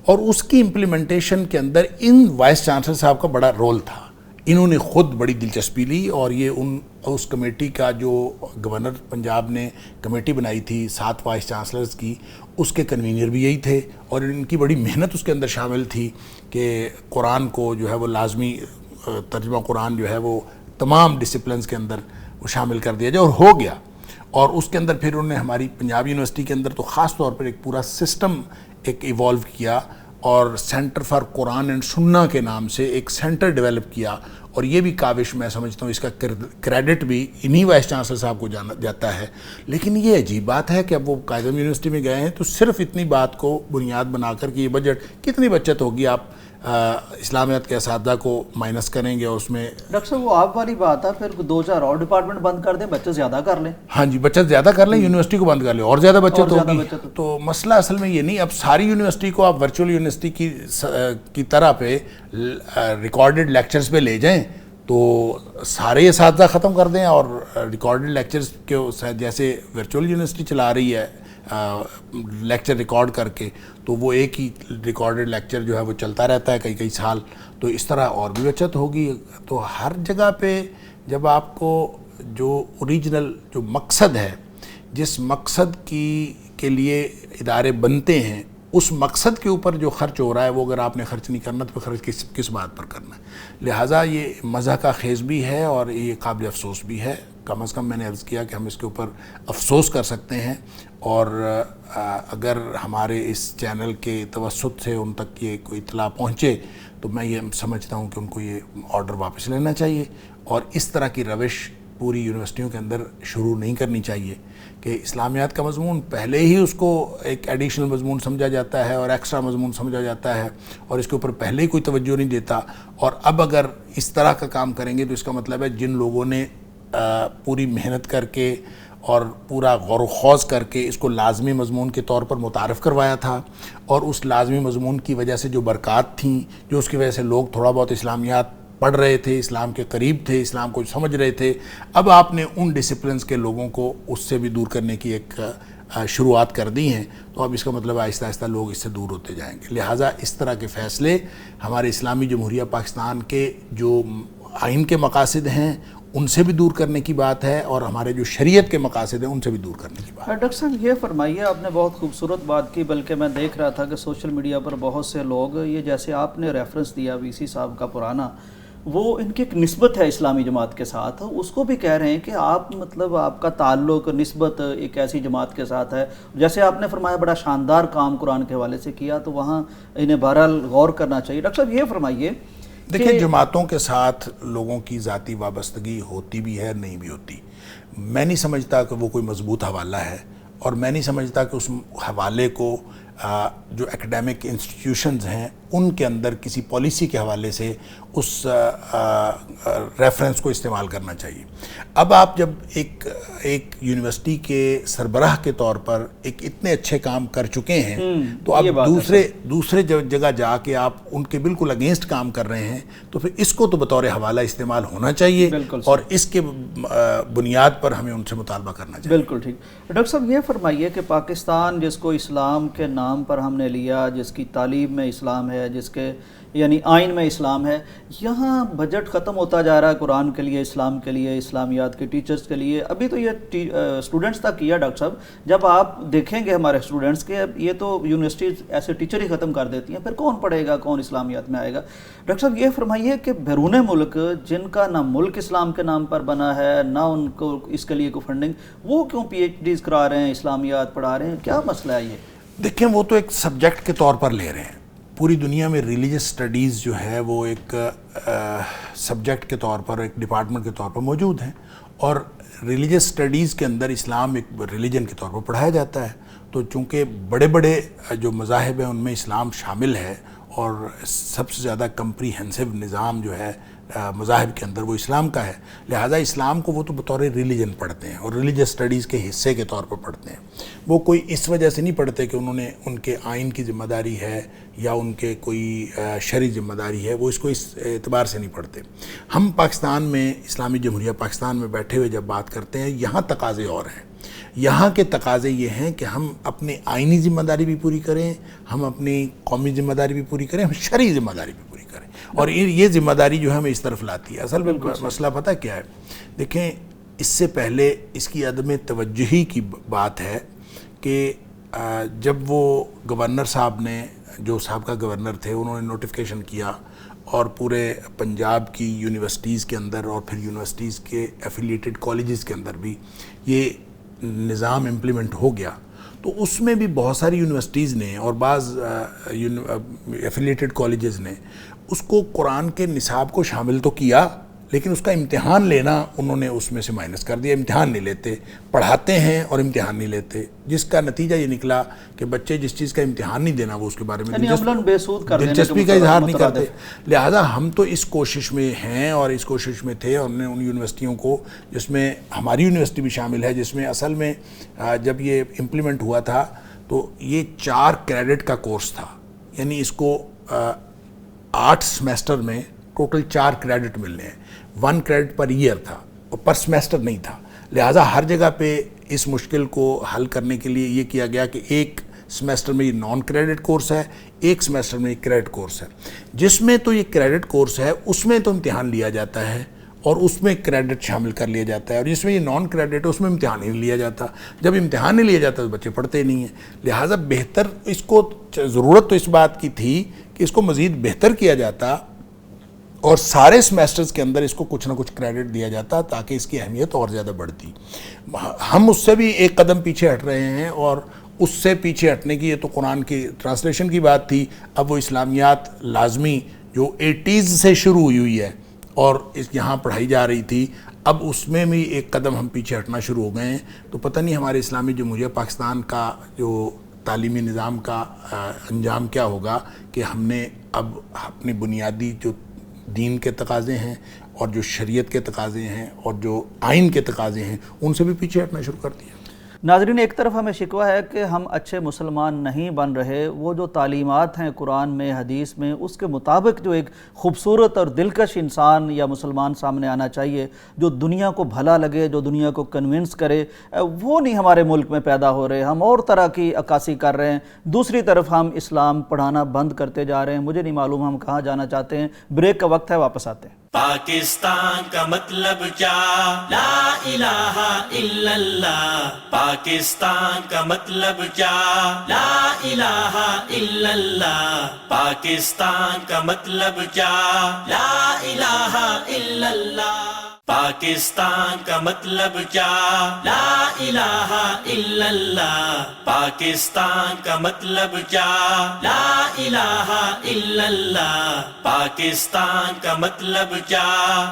اور اس کی امپلیمنٹیشن کے اندر ان وائس چانسلر صاحب کا بڑا رول تھا. انہوں نے خود بڑی دلچسپی لی، اور یہ اس کمیٹی کا جو گورنر پنجاب نے کمیٹی بنائی تھی 7 وائس چانسلرز کی، اس کے کنوینر بھی یہی تھے. اور ان کی بڑی محنت اس کے اندر شامل تھی کہ قرآن کو جو ہے وہ لازمی ترجمہ قرآن جو ہے وہ تمام ڈسپلنز کے اندر وہ شامل کر دیا جائے، اور ہو گیا. اور اس کے اندر پھر انہوں نے ہماری پنجاب یونیورسٹی کے اندر تو خاص طور پر ایک پورا سسٹم ایک ایوالو کیا، اور سینٹر فار قرآن اینڈ سنہ کے نام سے ایک سینٹر ڈیولپ کیا. اور یہ بھی کاوش میں سمجھتا ہوں اس کا کریڈٹ بھی انہی وائس چانسلر صاحب کو جاتا ہے. لیکن یہ عجیب بات ہے کہ اب وہ قائد اعظم یونیورسٹی میں گئے ہیں تو صرف اتنی بات کو بنیاد بنا کر کہ یہ بجٹ کتنی بچت ہوگی، آپ اسلامیات کے اساتذہ کو مائنس کریں گے اور اس میں ڈاکٹر صاحب وہ آپ والی بات ہے، پھر 2000 اور ڈپارٹمنٹ بند کر دیں، بچے زیادہ کر لیں. ہاں جی بچت زیادہ کر لیں، یونیورسٹی کو بند کر لیں اور زیادہ بچت ہوگی. تو مسئلہ اصل میں یہ نہیں، اب ساری یونیورسٹی کو آپ ورچوئل یونیورسٹی کی طرح پہ ریکارڈڈ لیکچرز پہ لے جائیں تو سارے اساتذہ ختم کر دیں، اور ریکارڈڈ لیکچرز کے جیسے ورچوئل یونیورسٹی چلا رہی ہے لیکچر ریکارڈ کر کے، تو وہ ایک ہی ریکارڈڈ لیکچر جو ہے وہ چلتا رہتا ہے کئی سال، تو اس طرح اور بھی بچت ہوگی. تو ہر جگہ پہ جب آپ کو جو اوریجنل جو مقصد ہے، جس مقصد کے لیے ادارے بنتے ہیں، اس مقصد کے اوپر جو خرچ ہو رہا ہے وہ اگر آپ نے خرچ نہیں کرنا تو پھر خرچ کس بات پر کرنا ہے. لہٰذا یہ مزہ کا خیز بھی ہے اور یہ قابل افسوس بھی ہے. کم از کم میں نے عرض کیا کہ ہم اس کے اوپر افسوس کر سکتے ہیں، اور اگر ہمارے اس چینل کے توسط سے ان تک یہ کوئی اطلاع پہنچے تو میں یہ سمجھتا ہوں کہ ان کو یہ آرڈر واپس لینا چاہیے، اور اس طرح کی روش پوری یونیورسٹیوں کے اندر شروع نہیں کرنی چاہیے کہ اسلامیات کا مضمون پہلے ہی اس کو ایک ایڈیشنل مضمون سمجھا جاتا ہے اور ایکسٹرا مضمون سمجھا جاتا ہے، اور اس کے اوپر پہلے ہی کوئی توجہ نہیں دیتا. اور اب اگر اس طرح کا کام کریں گے تو اس کا مطلب ہے جن لوگوں نے پوری محنت کر کے اور پورا غور و خوض کر کے اس کو لازمی مضمون کے طور پر متعارف کروایا تھا، اور اس لازمی مضمون کی وجہ سے جو برکات تھیں، جو اس کی وجہ سے لوگ تھوڑا بہت اسلامیات پڑھ رہے تھے، اسلام کے قریب تھے، اسلام کو سمجھ رہے تھے، اب آپ نے ان ڈسپلنز کے لوگوں کو اس سے بھی دور کرنے کی ایک شروعات کر دی ہیں. تو اب اس کا مطلب آہستہ آہستہ لوگ اس سے دور ہوتے جائیں گے. لہٰذا اس طرح کے فیصلے ہمارے اسلامی جمہوریہ پاکستان کے جو آئین کے مقاصد ہیں ان سے بھی دور کرنے کی بات ہے، اور ہمارے جو شریعت کے مقاصد ہیں ان سے بھی دور کرنے کی بات ہے. ڈاکٹر صاحب یہ فرمائیے، آپ نے بہت خوبصورت بات کی، بلکہ میں دیکھ رہا تھا کہ سوشل میڈیا پر بہت سے لوگ یہ جیسے آپ نے ریفرنس دیا وی سی صاحب کا پرانا، وہ ان کی ایک نسبت ہے اسلامی جماعت کے ساتھ، اس کو بھی کہہ رہے ہیں کہ آپ مطلب آپ کا تعلق نسبت ایک ایسی جماعت کے ساتھ ہے. جیسے آپ نے فرمایا بڑا شاندار کام قرآن کے حوالے سے کیا، تو وہاں انہیں بہرحال غور کرنا چاہیے. ڈاکٹر صاحب یہ فرمائیے، دیکھیں جماعتوں کے ساتھ لوگوں کی ذاتی وابستگی ہوتی بھی ہے، نہیں بھی ہوتی. میں نہیں سمجھتا کہ وہ کوئی مضبوط حوالہ ہے، اور میں نہیں سمجھتا کہ اس حوالے کو جو ایکڈیمک انسٹیٹیوشنز ہیں ان کے اندر کسی پالیسی کے حوالے سے اس ریفرنس کو استعمال کرنا چاہیے. اب آپ جب ایک یونیورسٹی کے سربراہ کے طور پر ایک اتنے اچھے کام کر چکے ہیں تو اب دوسرے جگہ جا کے آپ ان کے بالکل اگینسٹ کام کر رہے ہیں، تو پھر اس کو تو بطور حوالہ استعمال ہونا چاہیے، اور اس کے بنیاد پر ہمیں ان سے مطالبہ کرنا چاہیے. بالکل ٹھیک. ڈاکٹر صاحب یہ فرمائیے کہ پاکستان جس کو اسلام کے نام پر ہم نے لیا، جس کی تعلیم میں اسلام ہے، جس کے یعنی آئین میں اسلام ہے، یہاں بجٹ ختم ہوتا جا رہا ہے قرآن کے لیے، اسلام کے لیے، اسلامیات کے ٹیچرز کے لیے. ابھی تو یہ اسٹوڈنٹس تک کیا ڈاکٹر صاحب، جب آپ دیکھیں گے ہمارے اسٹوڈنٹس کے، یہ تو یونیورسٹیز ایسے ٹیچر ہی ختم کر دیتی ہیں، پھر کون پڑھے گا، کون اسلامیات میں آئے گا. ڈاکٹر صاحب یہ فرمائیے کہ بیرون ملک جن کا نہ ملک اسلام کے نام پر بنا ہے، نہ ان کو اس کے لیے کوئی فنڈنگ، وہ کیوں پی ایچ ڈیز کرا رہے ہیں، اسلامیات پڑھا رہے ہیں، کیا مسئلہ ہے یہ؟ دیکھیں وہ تو ایک سبجیکٹ کے طور پر لے رہے ہیں. پوری دنیا میں ریلیجس سٹڈیز جو ہے وہ ایک سبجیکٹ کے طور پر، ایک ڈپارٹمنٹ کے طور پر موجود ہیں، اور ریلیجس سٹڈیز کے اندر اسلام ایک ریلیجن کے طور پر پڑھایا جاتا ہے. تو چونکہ بڑے بڑے جو مذاہب ہیں ان میں اسلام شامل ہے، اور سب سے زیادہ کمپریہنسو نظام جو ہے مذاہب کے اندر وہ اسلام کا ہے، لہٰذا اسلام کو وہ تو بطور ریلیجن پڑھتے ہیں اور ریلیجس سٹڈیز کے حصے کے طور پر پڑھتے ہیں. وہ کوئی اس وجہ سے نہیں پڑھتے کہ انہوں نے ان کے آئین کی ذمہ داری ہے یا ان کے کوئی شرعی ذمہ داری ہے، وہ اس کو اس اعتبار سے نہیں پڑھتے. ہم پاکستان میں، اسلامی جمہوریہ پاکستان میں بیٹھے ہوئے جب بات کرتے ہیں، یہاں تقاضے اور ہیں. یہاں کے تقاضے یہ ہیں کہ ہم اپنی آئینی ذمہ داری بھی پوری کریں، ہم اپنی قومی ذمہ داری بھی پوری کریں، ہم شرعی ذمہ داری بھی پوری کریں، اور یہ ذمہ داری جو ہے ہمیں اس طرف لاتی ہے. اصل میں مسئلہ پتہ کیا ہے؟ دیکھیں اس سے پہلے اس کی عدم توجہی کی بات ہے کہ جب وہ گورنر صاحب نے، جو سابقہ گورنر تھے، انہوں نے نوٹیفیکیشن کیا اور پورے پنجاب کی یونیورسٹیز کے اندر اور پھر یونیورسٹیز کے ایفیلیٹڈ کالجز کے اندر بھی یہ نظام امپلیمنٹ ہو گیا، تو اس میں بھی بہت ساری یونیورسٹیز نے اور بعض ایفیلیٹڈ کالجز نے اس کو قرآن کے نصاب کو شامل تو کیا، لیکن اس کا امتحان لینا انہوں نے اس میں سے مائنس کر دیا. امتحان نہیں لیتے, پڑھاتے ہیں اور امتحان نہیں لیتے, جس کا نتیجہ یہ نکلا کہ بچے جس چیز کا امتحان نہیں دینا وہ اس کے بارے میں دلچسپی کا اظہار نہیں کرتے. لہٰذا ہم تو اس کوشش میں ہیں اور اس کوشش میں تھے, اور نے ان یونیورسٹیوں کو, جس میں ہماری یونیورسٹی بھی شامل ہے, جس میں اصل میں جب یہ امپلیمنٹ ہوا تھا تو یہ 4 کریڈٹ کا کورس تھا, یعنی اس کو 8 سیمیسٹر میں ٹوٹل 4 کریڈٹ ملنے ہیں. 1 کریڈٹ پر ایئر تھا اور پر سیمیسٹر نہیں تھا. لہٰذا ہر جگہ پہ اس مشکل کو حل کرنے کے لیے یہ کیا گیا کہ ایک سیمیسٹر میں یہ نان کریڈٹ کورس ہے, ایک سیمیسٹر میں یہ کریڈٹ کورس ہے. جس میں تو یہ کریڈٹ کورس ہے اس میں تو امتحان لیا جاتا ہے اور اس میں کریڈٹ شامل کر لیا جاتا ہے, اور جس میں یہ نان کریڈٹ ہے اس میں امتحان ہی نہیں لیا جاتا. جب امتحان نہیں لیا جاتا تو بچے پڑھتے نہیں ہیں. لہٰذا بہتر, اس کو ضرورت تو اس بات کی تھی کہ اس کو مزید بہتر کیا جاتا اور سارے سیمیسٹرز کے اندر اس کو کچھ نہ کچھ کریڈٹ دیا جاتا تاکہ اس کی اہمیت اور زیادہ بڑھتی. ہم اس سے بھی ایک قدم پیچھے ہٹ رہے ہیں, اور اس سے پیچھے ہٹنے کی, یہ تو قرآن کی ٹرانسلیشن کی بات تھی, اب وہ اسلامیات لازمی جو 80s سے شروع ہوئی ہے اور یہاں پڑھائی جا رہی تھی, اب اس میں بھی ایک قدم ہم پیچھے ہٹنا شروع ہو گئے ہیں. تو پتہ نہیں ہمارے اسلامی جمہوریہ پاکستان کا جو تعلیمی نظام کا انجام کیا ہوگا کہ ہم نے اب اپنی بنیادی جو دین کے تقاضے ہیں اور جو شریعت کے تقاضے ہیں اور جو آئین کے تقاضے ہیں ان سے بھی پیچھے ہٹنا شروع کر دیا. ناظرین, ایک طرف ہمیں شکوہ ہے کہ ہم اچھے مسلمان نہیں بن رہے. وہ جو تعلیمات ہیں قرآن میں, حدیث میں, اس کے مطابق جو ایک خوبصورت اور دلکش انسان یا مسلمان سامنے آنا چاہیے, جو دنیا کو بھلا لگے, جو دنیا کو کنونس کرے, وہ نہیں ہمارے ملک میں پیدا ہو رہے. ہم اور طرح کی عکاسی کر رہے ہیں. دوسری طرف ہم اسلام پڑھانا بند کرتے جا رہے ہیں. مجھے نہیں معلوم ہم کہاں جانا چاہتے ہیں. بریک کا وقت ہے, واپس آتے ہیں. پاکستان کا مطلب کیا؟ لا الہ الا اللہ. پاکستان کا مطلب کیا؟ لا الہ الا اللہ. پاکستان کا مطلب کیا؟ لا الہ الا اللہ. پاکستان کا مطلب کیا؟ لا الہ الا اللہ. پاکستان کا مطلب کیا؟ لا الہ الا اللہ. پاکستان کا مطلب کیا؟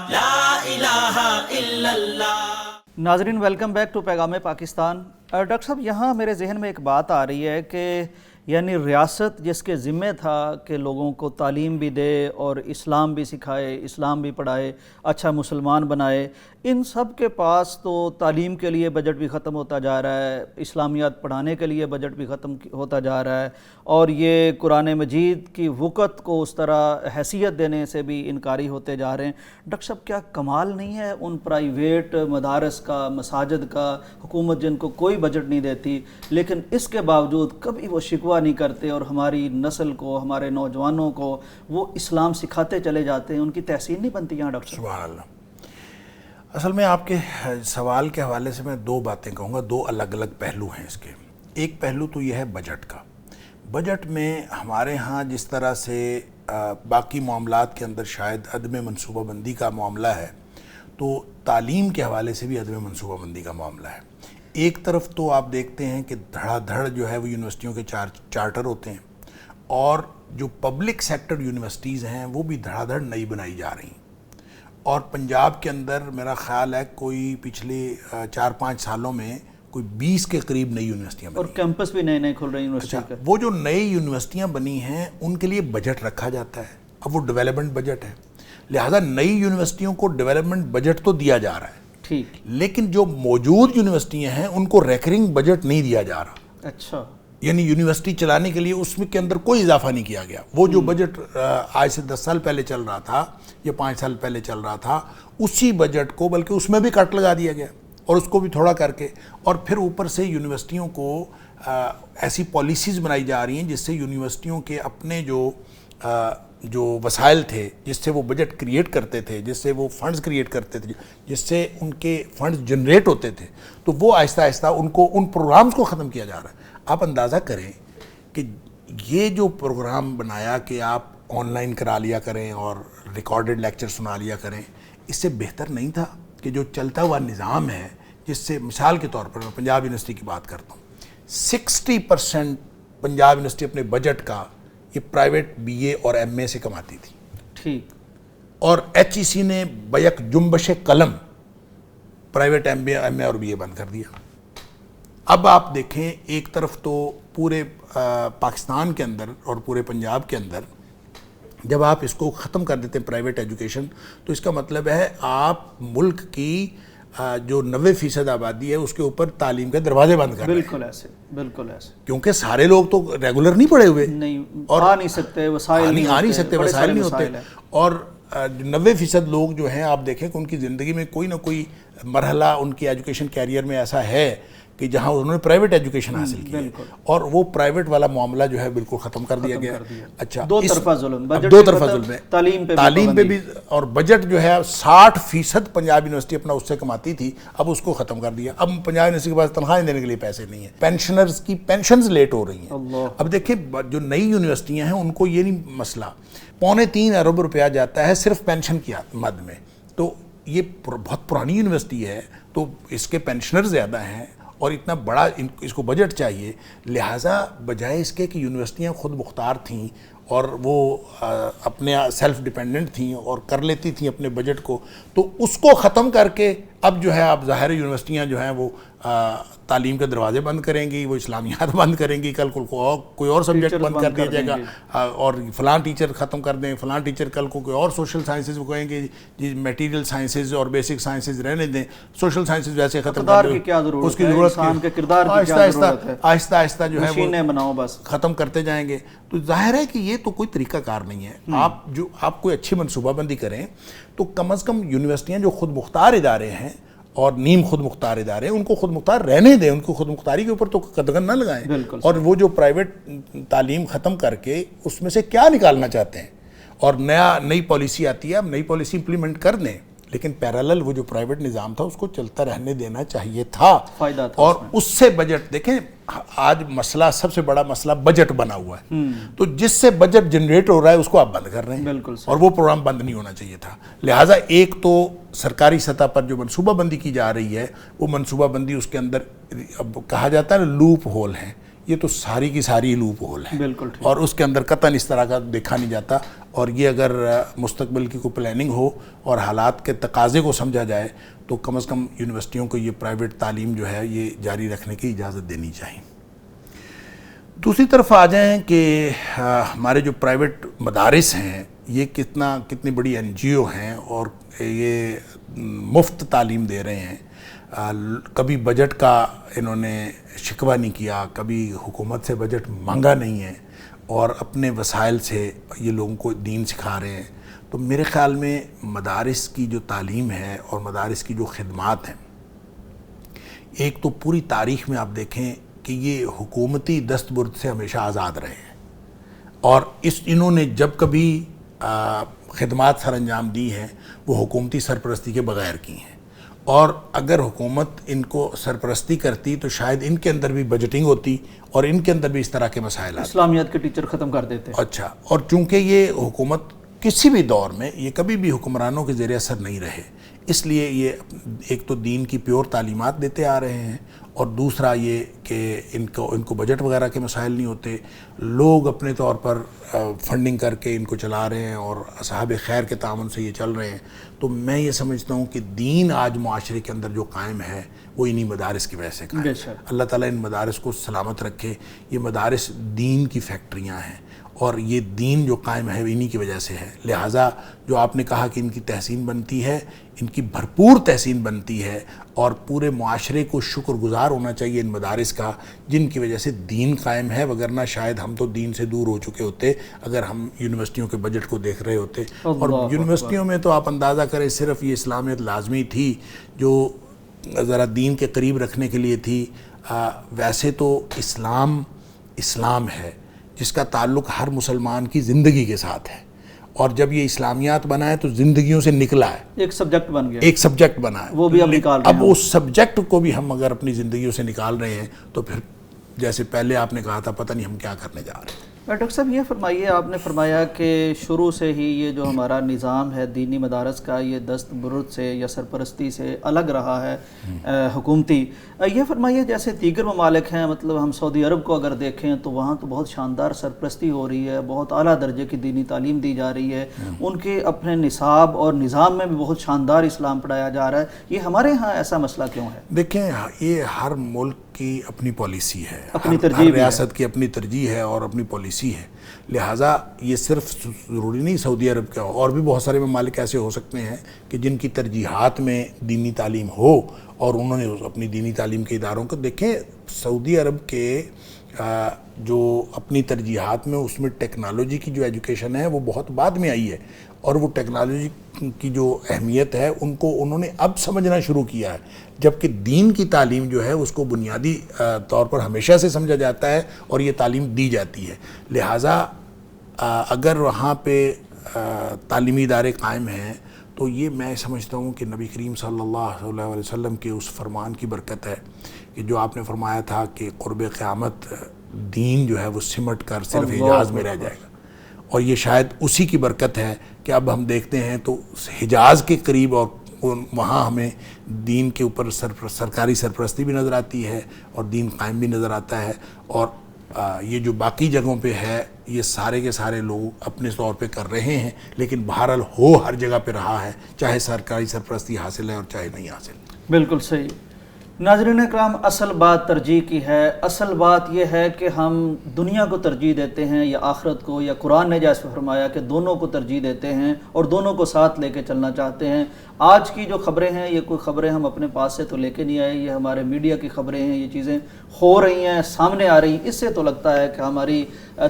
لا الہ الا اللہ. ناظرین, ویلکم بیک ٹو پیغام پاکستان. ڈاکٹر صاحب, یہاں میرے ذہن میں ایک بات آ رہی ہے کہ یعنی ریاست جس کے ذمہ تھا کہ لوگوں کو تعلیم بھی دے اور اسلام بھی سکھائے, اسلام بھی پڑھائے, اچھا مسلمان بنائے, ان سب کے پاس تو تعلیم کے لیے بجٹ بھی ختم ہوتا جا رہا ہے, اسلامیات پڑھانے کے لیے بجٹ بھی ختم ہوتا جا رہا ہے, اور یہ قرآن مجید کی وقت کو اس طرح حیثیت دینے سے بھی انکاری ہوتے جا رہے ہیں. ڈاکٹر صاحب, کیا کمال نہیں ہے ان پرائیویٹ مدارس کا, مساجد کا, حکومت جن کو کوئی بجٹ نہیں دیتی, لیکن اس کے باوجود کبھی وہ شکوہ نہیں کرتے اور ہماری نسل کو, ہمارے نوجوانوں کو وہ اسلام سکھاتے چلے جاتے ہیں. ان کی تحسین نہیں بنتی یہاں ڈاکٹر صاحب؟ سبحان اللہ. اصل میں آپ کے سوال کے حوالے سے میں 2 باتیں کہوں گا. 2 الگ الگ پہلو ہیں اس کے. ایک پہلو تو یہ ہے بجٹ کا. بجٹ میں ہمارے ہاں جس طرح سے باقی معاملات کے اندر شاید عدم منصوبہ بندی کا معاملہ ہے, تو تعلیم کے حوالے سے بھی عدم منصوبہ بندی کا معاملہ ہے. ایک طرف تو آپ دیکھتے ہیں کہ دھڑا دھڑ جو ہے وہ یونیورسٹیوں کے چارٹر ہوتے ہیں, اور جو پبلک سیکٹر یونیورسٹیز ہیں وہ بھی دھڑا دھڑ نئی بنائی جا رہی ہیں. اور پنجاب کے اندر میرا خیال ہے کوئی پچھلے 4-5 سالوں میں کوئی 20 کے قریب نئی یونیورسٹیاں بنی, اور کیمپس بھی نئے کھل رہے ہیں یونیورسٹی کے. وہ جو نئی یونیورسٹیاں بنی ہیں ان کے لیے بجٹ رکھا جاتا ہے. اب وہ ڈیولپمنٹ بجٹ ہے, لہذا نئی یونیورسٹیوں کو ڈیولپمنٹ بجٹ تو دیا جا رہا ہے, ٹھیک, لیکن جو موجود یونیورسٹیاں ہیں ان کو ریکرنگ بجٹ نہیں دیا جا رہا. اچھا, یعنی یونیورسٹی چلانے کے لیے اس میں کے اندر کوئی اضافہ نہیں کیا گیا. وہ جو بجٹ آج سے 10 سال پہلے چل رہا تھا یا 5 سال پہلے چل رہا تھا, اسی بجٹ کو, بلکہ اس میں بھی کٹ لگا دیا گیا اور اس کو بھی تھوڑا کر کے, اور پھر اوپر سے یونیورسٹیوں کو ایسی پالیسیز بنائی جا رہی ہیں جس سے یونیورسٹیوں کے اپنے جو وسائل تھے, جس سے وہ بجٹ کریٹ کرتے تھے, جس سے وہ فنڈز کریٹ کرتے تھے, جس سے ان کے فنڈز جنریٹ ہوتے تھے, تو وہ آہستہ آہستہ ان پروگرامز کو ختم کیا جا رہا ہے. آپ اندازہ کریں کہ یہ جو پروگرام بنایا کہ آپ آن لائن کرا لیا کریں اور ریکارڈڈ لیکچر سنا لیا کریں, اس سے بہتر نہیں تھا کہ جو چلتا ہوا نظام ہے, جس سے مثال کے طور پر میں پنجاب یونیورسٹی کی بات کرتا ہوں, 60% پنجاب یونیورسٹی اپنے بجٹ کا یہ پرائیویٹ BA اور MA سے کماتی تھی. ٹھیک, اور HEC نے بیک جنبش قلم پرائیویٹ MA اور BA بند کر دیا۔ اب آپ دیکھیں ایک طرف تو پورے پاکستان کے اندر اور پورے پنجاب کے اندر جب آپ اس کو ختم کر دیتے ہیں پرائیویٹ ایجوکیشن، تو اس کا مطلب ہے آپ ملک کی جو 90% آبادی ہے اس کے اوپر تعلیم کے دروازے بند کر رہے ہیں۔ بالکل ایسے، بالکل ایسے، کیونکہ سارے لوگ تو ریگولر نہیں پڑھے ہوئے، نہیں اور آ نہیں سکتے، وسائل نہیں ہوتے، اور 90% لوگ جو ہیں آپ دیکھیں کہ ان کی زندگی میں کوئی نہ کوئی مرحلہ ان کی ایجوکیشن کیریئر میں ایسا ہے کہ جہاں انہوں نے پرائیویٹ ایجوکیشن حاصل کی ہے، اور وہ پرائیویٹ والا معاملہ جو ہے بالکل ختم کر دیا گیا۔ اچھا، دو طرفہ ظلم، اب دو طرفہ ظلم ہے، تعلیم پہ بھی، اور بجٹ جو ہے 60% پنجاب یونیورسٹی اپنا اس سے کماتی تھی، اب اس کو ختم کر دیا۔ اب پنجاب یونیورسٹی کے پاس تنخواہیں دینے کے لیے پیسے نہیں ہیں، پینشنرز کی پینشنز لیٹ ہو رہی ہیں۔ اب دیکھیں جو نئی یونیورسٹیاں ہیں ان کو یہ نہیں مسئلہ، 2.25 ارب روپیہ جاتا ہے صرف پینشن کی مد میں، تو یہ بہت پرانی یونیورسٹی ہے، تو اس کے پینشنر زیادہ ہیں اور اتنا بڑا اس کو بجٹ چاہیے، لہٰذا بجائے اس کے کہ یونیورسٹیاں خود مختار تھیں اور وہ اپنے سیلف ڈیپینڈنٹ تھیں اور کر لیتی تھیں اپنے بجٹ کو، تو اس کو ختم کر کے اب جو ہے آپ ظاہر یونیورسٹیاں جو ہیں وہ تعلیم کے دروازے بند کریں گی، وہ اسلامیات بند کریں گی، کل کو کوئی اور سبجیکٹ بند کر دیا جائے گا، اور فلاں ٹیچر ختم کر دیں، فلاں ٹیچر کل کو کوئی اور سوشل سائنسز کو کہیں گے جی میٹیریل سائنسز اور بیسک سائنسز رہنے دیں، سوشل سائنسز ویسے ختم کر دیں، اس کی ضرورت آہستہ آہستہ جو ہے وہ ختم کرتے جائیں گے۔ تو ظاہر ہے کہ یہ تو کوئی طریقہ کار نہیں ہے۔ آپ کوئی اچھی منصوبہ بندی کریں تو کم از کم یونیورسٹیاں جو خود مختار ادارے ہیں اور نیم خود مختار ادارے ان کو خود مختار رہنے دیں، ان کو خود مختاری کے اوپر تو قدغن نہ لگائیں، اور وہ جو پرائیویٹ تعلیم ختم کر کے اس میں سے کیا نکالنا چاہتے ہیں، اور نئی پالیسی آتی ہے، اب نئی پالیسی امپلیمنٹ کر دیں، لیکن پیرالل وہ جو پرائیویٹ نظام تھا اس کو چلتا رہنے دینا چاہیے تھا، اور اس سے بجٹ دیکھیں آج مسئلہ سب سے بڑا مسئلہ بجٹ بنا ہوا ہے، تو جس سے بجٹ جنریٹ ہو رہا ہے اس کو آپ بند کر رہے ہیں، اور وہ پروگرام بند نہیں ہونا چاہیے تھا۔ لہٰذا ایک تو سرکاری سطح پر جو منصوبہ بندی کی جا رہی ہے وہ منصوبہ بندی اس کے اندر اب کہا جاتا ہے لوپ ہول ہیں، یہ تو ساری کی ساری لوپ ہول ہے، اور اس کے اندر قطعاً اس طرح کا دیکھا نہیں جاتا، اور یہ اگر مستقبل کی کوئی پلاننگ ہو اور حالات کے تقاضے کو سمجھا جائے تو کم از کم یونیورسٹیوں کو یہ پرائیویٹ تعلیم جو ہے یہ جاری رکھنے کی اجازت دینی چاہیے۔ دوسری طرف آ جائیں کہ ہمارے جو پرائیویٹ مدارس ہیں یہ کتنی بڑی NGO ہیں اور یہ مفت تعلیم دے رہے ہیں، کبھی بجٹ کا انہوں نے شکوہ نہیں کیا، کبھی حکومت سے بجٹ مانگا نہیں ہے، اور اپنے وسائل سے یہ لوگوں کو دین سکھا رہے ہیں۔ تو میرے خیال میں مدارس کی جو تعلیم ہے اور مدارس کی جو خدمات ہیں، ایک تو پوری تاریخ میں آپ دیکھیں کہ یہ حکومتی دستبرد سے ہمیشہ آزاد رہے ہیں، اور انہوں نے جب کبھی خدمات سر انجام دی ہیں وہ حکومتی سرپرستی کے بغیر کی ہیں، اور اگر حکومت ان کو سرپرستی کرتی تو شاید ان کے اندر بھی بجٹنگ ہوتی اور ان کے اندر بھی اس طرح کے مسائل آتے۔ اسلامیات کے ٹیچر ختم کر دیتے۔ اچھا، اور چونکہ یہ حکومت کسی بھی دور میں یہ کبھی بھی حکمرانوں کے زیر اثر نہیں رہے، اس لیے یہ ایک تو دین کی پیور تعلیمات دیتے آ رہے ہیں، اور دوسرا یہ کہ ان کو بجٹ وغیرہ کے مسائل نہیں ہوتے، لوگ اپنے طور پر فنڈنگ کر کے ان کو چلا رہے ہیں اور اصحاب خیر کے تعاون سے یہ چل رہے ہیں۔ تو میں یہ سمجھتا ہوں کہ دین آج معاشرے کے اندر جو قائم ہے وہ انہی مدارس کی وجہ سے قائم ہے۔ اللہ تعالیٰ ان مدارس کو سلامت رکھے، یہ مدارس دین کی فیکٹریاں ہیں، اور یہ دین جو قائم ہے انہی کی وجہ سے ہے۔ لہٰذا جو آپ نے کہا کہ ان کی تحسین بنتی ہے، ان کی بھرپور تحسین بنتی ہے، اور پورے معاشرے کو شکر گزار ہونا چاہیے ان مدارس کا جن کی وجہ سے دین قائم ہے، وگرنہ شاید ہم تو دین سے دور ہو چکے ہوتے اگر ہم یونیورسٹیوں کے بجٹ کو دیکھ رہے ہوتے۔ اور یونیورسٹیوں میں تو آپ اندازہ کریں صرف یہ اسلامیت لازمی تھی جو ذرا دین کے قریب رکھنے کے لیے تھی، ویسے تو اسلام ہے جس کا تعلق ہر مسلمان کی زندگی کے ساتھ ہے، اور جب یہ اسلامیات بنا ہے تو زندگیوں سے نکلا ہے، ایک سبجیکٹ بن گیا، ایک سبجیکٹ بنا ہے، وہ بھی اب نکال رہے ہیں۔ اب اس سبجیکٹ کو بھی ہم اگر اپنی زندگیوں سے نکال رہے ہیں تو پھر جیسے پہلے آپ نے کہا تھا پتہ نہیں ہم کیا کرنے جا رہے ہیں۔ ڈاکٹر صاحب یہ فرمائیے، آپ نے فرمایا کہ شروع سے ہی یہ جو ہمارا نظام ہے دینی مدارس کا، یہ دست برد سے یا سرپرستی سے الگ رہا ہے حکومتی. یہ فرمائیے جیسے دیگر ممالک ہیں، مطلب ہم سعودی عرب کو اگر دیکھیں تو وہاں تو بہت شاندار سرپرستی ہو رہی ہے، بہت اعلیٰ درجے کی دینی تعلیم دی جا رہی ہے، ان کے اپنے نصاب اور نظام میں بھی بہت شاندار اسلام پڑھایا جا رہا ہے. یہ ہمارے ہاں ایسا مسئلہ کیوں ہے؟ دیکھیں، یہ ہر ملک کی اپنی پالیسی ہے، اپنی ہر ترجیح ریاست کی اپنی ترجیح ہے اور اپنی پالیسی ہے. لہٰذا یہ صرف ضروری نہیں سعودی عرب کا، اور بھی بہت سارے ممالک ایسے ہو سکتے ہیں کہ جن کی ترجیحات میں دینی تعلیم ہو اور انہوں نے اپنی دینی تعلیم کے اداروں کو دیکھیں. سعودی عرب کے جو اپنی ترجیحات میں اس میں ٹیکنالوجی کی جو ایجوکیشن ہے وہ بہت بعد میں آئی ہے، اور وہ ٹیکنالوجی کی جو اہمیت ہے ان کو انہوں نے اب سمجھنا شروع کیا ہے، جبکہ دین کی تعلیم جو ہے اس کو بنیادی طور پر ہمیشہ سے سمجھا جاتا ہے اور یہ تعلیم دی جاتی ہے. لہٰذا اگر وہاں پہ تعلیمی ادارے قائم ہیں تو یہ میں سمجھتا ہوں کہ نبی کریم صلی اللہ علیہ وسلم کے اس فرمان کی برکت ہے کہ جو آپ نے فرمایا تھا کہ قرب قیامت دین جو ہے وہ سمٹ کر صرف حجاز میں رہ جائے گا، اور یہ شاید اسی کی برکت ہے کہ اب ہم دیکھتے ہیں تو حجاز کے قریب اور وہاں ہمیں دین کے اوپر سرکاری سرپرستی بھی نظر آتی ہے اور دین قائم بھی نظر آتا ہے. اور یہ جو باقی جگہوں پہ ہے یہ سارے کے سارے لوگ اپنے طور پہ کر رہے ہیں، لیکن بہرحال ہو ہر جگہ پہ رہا ہے، چاہے سرکاری سرپرستی حاصل ہے اور چاہے نہیں حاصل. بالکل صحیح. ناظرین اکرام، اصل بات ترجیح کی ہے. اصل بات یہ ہے کہ ہم دنیا کو ترجیح دیتے ہیں یا آخرت کو، یا قرآن نے جیسے فرمایا کہ دونوں کو ترجیح دیتے ہیں اور دونوں کو ساتھ لے کے چلنا چاہتے ہیں. آج کی جو خبریں ہیں یہ کوئی خبریں ہم اپنے پاس سے تو لے کے نہیں آئے، یہ ہمارے میڈیا کی خبریں ہیں، یہ چیزیں ہو رہی ہیں، سامنے آ رہی ہیں. اس سے تو لگتا ہے کہ ہماری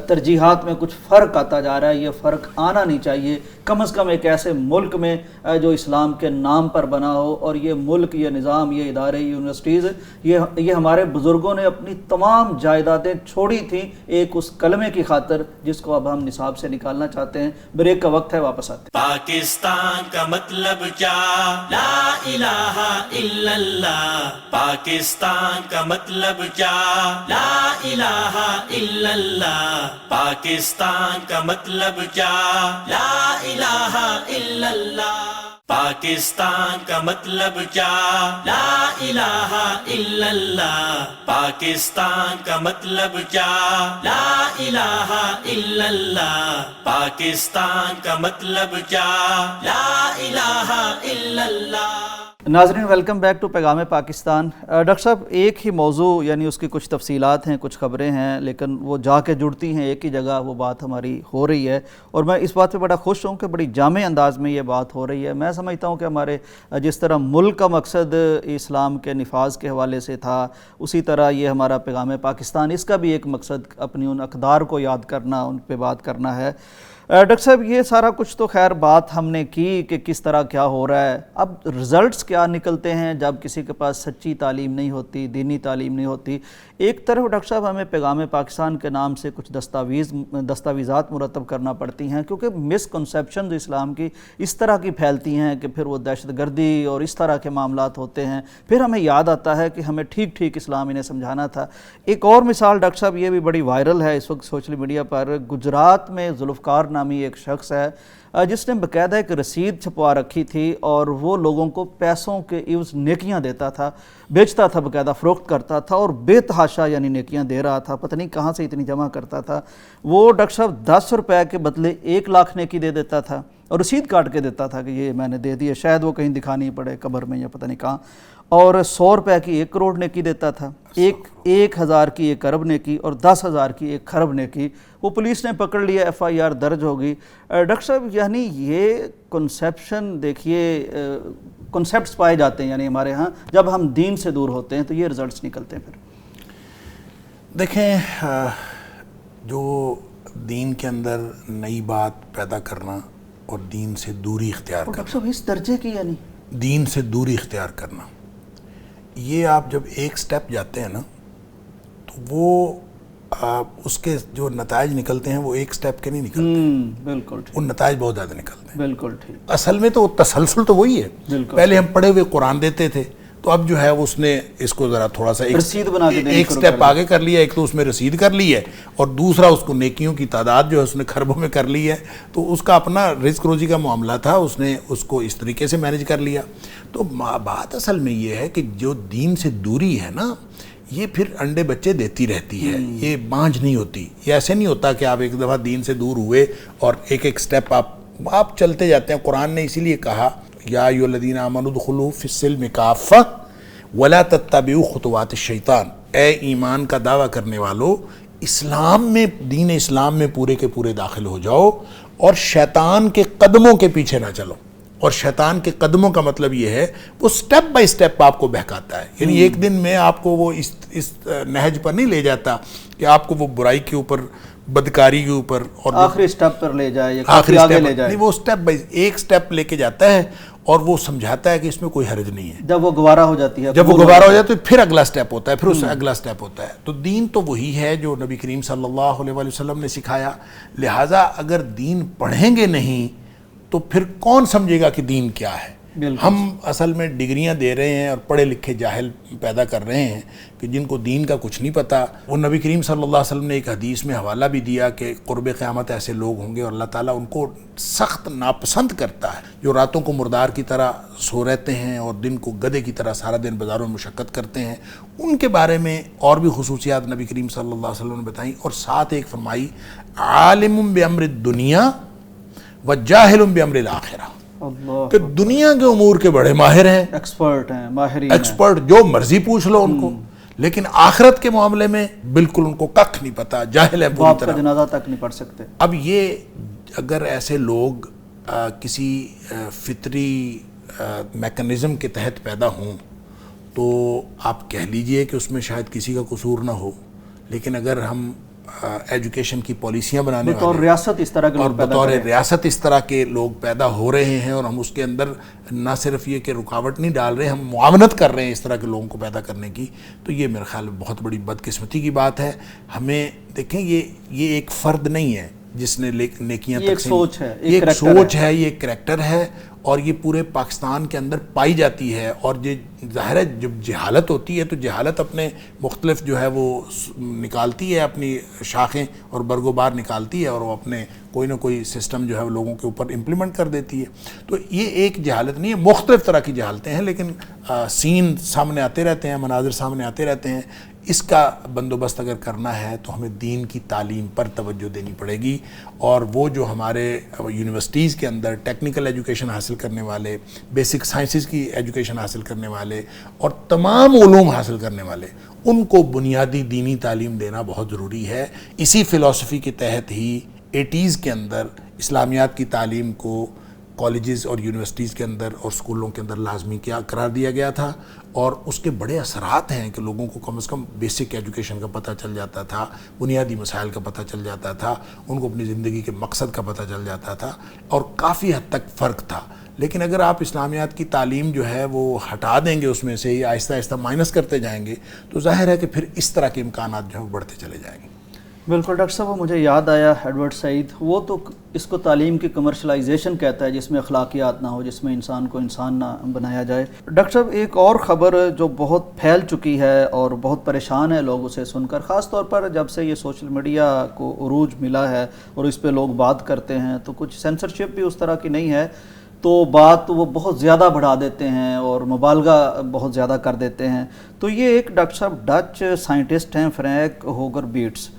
ترجیحات میں کچھ فرق آتا جا رہا ہے. یہ فرق آنا نہیں چاہیے، کم از کم ایک ایسے ملک میں جو اسلام کے نام پر بنا ہو. اور یہ ملک، یہ نظام، یہ ادارے، یونیورسٹیز، یہ ہمارے بزرگوں نے اپنی تمام جائیدادیں چھوڑی تھیں ایک اس کلمے کی خاطر جس کو اب ہم نصاب سے نکالنا چاہتے ہیں. بریک کا وقت ہے، واپس آتے ہیں. پاکستان کا مطلب کیا؟ لا الہ الا اللہ. پاکستان کا مطلب کیا؟ لا الہ الا اللہ. پاکستان کا مطلب کیا؟ لا الہ الا اللہ. پاکستان کا مطلب کیا؟ لا الہ الا اللہ. پاکستان کا مطلب کیا؟ لا الہ الا اللہ. پاکستان کا مطلب کیا؟ لا الہ الا اللہ. ناظرین، ویلکم بیک ٹو پیغام پاکستان. ڈاکٹر صاحب، ایک ہی موضوع، یعنی اس کی کچھ تفصیلات ہیں، کچھ خبریں ہیں، لیکن وہ جا کے جڑتی ہیں ایک ہی جگہ، وہ بات ہماری ہو رہی ہے. اور میں اس بات پہ بڑا خوش ہوں کہ بڑی جامع انداز میں یہ بات ہو رہی ہے. میں سمجھتا ہوں کہ ہمارے جس طرح ملک کا مقصد اسلام کے نفاذ کے حوالے سے تھا، اسی طرح یہ ہمارا پیغام پاکستان، اس کا بھی ایک مقصد اپنی ان اقدار کو یاد کرنا، ان پہ بات کرنا ہے. ڈاکٹر صاحب، یہ سارا کچھ تو خیر بات ہم نے کی کہ کس طرح کیا ہو رہا ہے. اب رزلٹس کیا نکلتے ہیں جب کسی کے پاس سچی تعلیم نہیں ہوتی، دینی تعلیم نہیں ہوتی. ایک طرف ڈاکٹر صاحب ہمیں پیغام پاکستان کے نام سے کچھ دستاویزات مرتب کرنا پڑتی ہیں، کیونکہ مس کنسیپشن اسلام کی اس طرح کی پھیلتی ہیں کہ پھر وہ دہشت گردی اور اس طرح کے معاملات ہوتے ہیں. پھر ہمیں یاد آتا ہے کہ ہمیں ٹھیک ٹھیک اسلام انہیں سمجھانا تھا. ایک اور مثال ڈاکٹر صاحب، یہ بھی بڑی وائرل ہے اس وقت سوشل میڈیا پر. گجرات میں ذوالفقار نامی ایک شخص ہے جس نے باقاعدہ ایک رسید چھپوا رکھی تھی اور وہ لوگوں کو پیسوں کے عوض نیکیاں دیتا تھا، بیچتا تھا، باقاعدہ فروخت کرتا تھا اور بے تحاشا یعنی نیکیاں دے رہا تھا. پتہ نہیں کہاں سے اتنی جمع کرتا تھا. وہ ڈاکٹر صاحب 10 روپے کے بدلے 1 لاکھ نیکی دے دیتا تھا اور رسید کاٹ کے دیتا تھا کہ یہ میں نے دے دی ہے، شاید وہ کہیں دکھانی پڑے قبر میں یا پتہ نہیں کہاں. اور 100 روپے کی 1 کروڑ نیکی دیتا تھا، 1,000 کی 1 ارب نیکی اور 10,000 کی 1 خرب نیکی. وہ پولیس نے پکڑ لیا، FIR درج ہو گئی. ڈاکٹر صاحب، یعنی یہ کنسیپشن دیکھیے، کنسیپٹس پائے جاتے ہیں یعنی ہمارے ہاں جب ہم دین سے دور ہوتے ہیں تو یہ رزلٹس نکلتے ہیں. پھر دیکھیں، جو دین کے اندر نئی بات پیدا کرنا اور دین سے دوری اختیار کرنا، ڈاکٹر صاحب اس درجے کی یعنی دین سے دوری اختیار کرنا، یہ آپ جب ایک سٹیپ جاتے ہیں نا تو وہ اس کے جو نتائج نکلتے ہیں وہ ایک سٹیپ کے نہیں نکلتے. بالکل ٹھیک. ان نتائج بہت زیادہ نکلتے ہیں. بالکل ٹھیک. اصل میں تو تسلسل تو وہی ہے. پہلے ہم پڑھے ہوئے قرآن دیتے تھے، تو اب جو ہے اس نے اس کو ذرا تھوڑا سا رسید بنا کے ایک سٹیپ آگے کر لیا. ایک تو اس میں رسید کر لی ہے اور دوسرا اس کو نیکیوں کی تعداد جو ہے اس نے خربوں میں کر لی ہے. تو اس کا اپنا رزق روزی کا معاملہ تھا, اس نے اس کو اس طریقے سے مینیج کر لیا. تو بات اصل میں یہ ہے کہ جو دین سے دوری ہے نا, یہ پھر انڈے بچے دیتی رہتی ہے, یہ بانجھ نہیں ہوتی. یہ ایسے نہیں ہوتا کہ آپ ایک دفعہ دین سے دور ہوئے اور ایک ایک سٹیپ آپ چلتے جاتے ہیں. قرآن نے اسی لیے کہا یا ایھا الذین آمنوا ادخلوا فی السلم کافۃ ولا تتبعوا خطوات الشیطان. اے ایمان کا دعویٰ کرنے والو, اسلام میں, دین اسلام میں پورے کے پورے داخل ہو جاؤ اور شیطان کے قدموں کے پیچھے نہ چلو. اور شیطان کے قدموں کا مطلب یہ ہے وہ سٹیپ بائی سٹیپ آپ کو بہکاتا ہے. یعنی ایک دن میں آپ کو وہ اس نہج پر نہیں لے جاتا کہ آپ کو وہ برائی کے اوپر, بدکاری کے اوپر اور آخری سٹیپ پر لے جائے یا آخری آگے لے جائے. نہیں, وہ سٹیپ بائی ایک سٹیپ لے کے جاتا ہے اور وہ سمجھاتا ہے کہ اس میں کوئی حرج نہیں ہے. جب وہ گوارا ہو جاتی ہے, جب وہ گوارا ہو جاتا ہے پھر اگلا سٹیپ ہوتا ہے, پھر اس سے اگلا سٹیپ ہوتا ہے. تو دین تو وہی ہے جو نبی کریم صلی اللہ علیہ وسلم نے سکھایا. لہٰذا اگر دین پڑھیں گے نہیں تو پھر کون سمجھے گا کہ دین کیا ہے. ہم اصل میں ڈگریاں دے رہے ہیں اور پڑھے لکھے جاہل پیدا کر رہے ہیں کہ جن کو دین کا کچھ نہیں پتہ. وہ نبی کریم صلی اللہ علیہ وسلم نے ایک حدیث میں حوالہ بھی دیا کہ قرب قیامت ایسے لوگ ہوں گے اور اللہ تعالیٰ ان کو سخت ناپسند کرتا ہے, جو راتوں کو مردار کی طرح سو رہتے ہیں اور دن کو گدھے کی طرح سارا دن بازاروں میں مشقت کرتے ہیں. ان کے بارے میں اور بھی خصوصیات نبی کریم صلی اللہ علیہ وسلم نے بتائیں, اور ساتھ ایک فرمائی عالم بامر الدنیا و جاہل بامر الآخرہ, کہ دنیا کے امور کے بڑے ماہر ہیں, ایکسپرٹ ہیں, ماہرین ایکسپرٹ, جو مرضی پوچھ لو ان کو, لیکن آخرت کے معاملے میں بالکل ان کو ککھ نہیں پتا, جاہل ہے پوری طرح. جنازہ تک نہیں پڑھ سکتے. اب یہ اگر ایسے لوگ کسی فطری میکنزم کے تحت پیدا ہوں تو آپ کہہ لیجئے کہ اس میں شاید کسی کا قصور نہ ہو. لیکن اگر ہم ایجوکیشن کی پالیسیاں بنانے والے بطور ریاست اس طرح کے اور لوگ پیدا بطور ریاست اس طرح کے لوگ پیدا ہو رہے ہیں, اور ہم اس کے اندر نہ صرف یہ کہ رکاوٹ نہیں ڈال رہے, ہم معاونت کر رہے ہیں اس طرح کے لوگوں کو پیدا کرنے کی, تو یہ میرے خیال میں بہت بڑی بدقسمتی کی بات ہے. ہمیں دیکھیں یہ ایک فرد نہیں ہے جس نے نیکیاں یہ ایک سوچ ہے, یہ ایک سوچ ہے, یہ ایک کریکٹر ہے, اور یہ پورے پاکستان کے اندر پائی جاتی ہے. اور یہ ظاہر ہے جب جہالت ہوتی ہے تو جہالت اپنے مختلف جو ہے وہ نکالتی ہے, اپنی شاخیں اور برگ و بار نکالتی ہے, اور وہ اپنے کوئی نہ کوئی سسٹم جو ہے وہ لوگوں کے اوپر امپلیمنٹ کر دیتی ہے. تو یہ ایک جہالت نہیں ہے, مختلف طرح کی جہالتیں ہیں, لیکن سین سامنے آتے رہتے ہیں, مناظر سامنے آتے رہتے ہیں. اس کا بندوبست اگر کرنا ہے تو ہمیں دین کی تعلیم پر توجہ دینی پڑے گی. اور وہ جو ہمارے یونیورسٹیز کے اندر ٹیکنیکل ایجوکیشن حاصل کرنے والے, بیسک سائنسز کی ایجوکیشن حاصل کرنے والے اور تمام علوم حاصل کرنے والے, ان کو بنیادی دینی تعلیم دینا بہت ضروری ہے. اسی فلسفی کے تحت ہی 80s کے اندر اسلامیات کی تعلیم کو کالجز اور یونیورسٹیز کے اندر اور اسکولوں کے اندر لازمی کیا قرار دیا گیا تھا, اور اس کے بڑے اثرات ہیں کہ لوگوں کو کم از کم بیسک ایجوکیشن کا پتہ چل جاتا تھا, بنیادی مسائل کا پتہ چل جاتا تھا, ان کو اپنی زندگی کے مقصد کا پتہ چل جاتا تھا, اور کافی حد تک فرق تھا. لیکن اگر آپ اسلامیات کی تعلیم جو ہے وہ ہٹا دیں گے اس میں سے, یا آہستہ آہستہ مائنس کرتے جائیں گے, تو ظاہر ہے کہ پھر اس طرح کے امکانات جو ہیں وہ بڑھتے چلے جائیں گے. بالکل ڈاکٹر صاحب, وہ مجھے یاد آیا ایڈورڈ سعید, وہ تو اس کو تعلیم کی کمرشلائزیشن کہتا ہے, جس میں اخلاقیات نہ ہو, جس میں انسان کو انسان نہ بنایا جائے. ڈاکٹر صاحب, ایک اور خبر جو بہت پھیل چکی ہے اور بہت پریشان ہے لوگ اسے سن کر, خاص طور پر جب سے یہ سوشل میڈیا کو عروج ملا ہے اور اس پہ لوگ بات کرتے ہیں, تو کچھ سینسرشپ بھی اس طرح کی نہیں ہے, تو بات وہ بہت زیادہ بڑھا دیتے ہیں اور مبالغہ بہت زیادہ کر دیتے ہیں. تو یہ ایک ڈاکٹر صاحب ڈچ سائنٹسٹ ہیں, فرینک ہوگر بیٹس,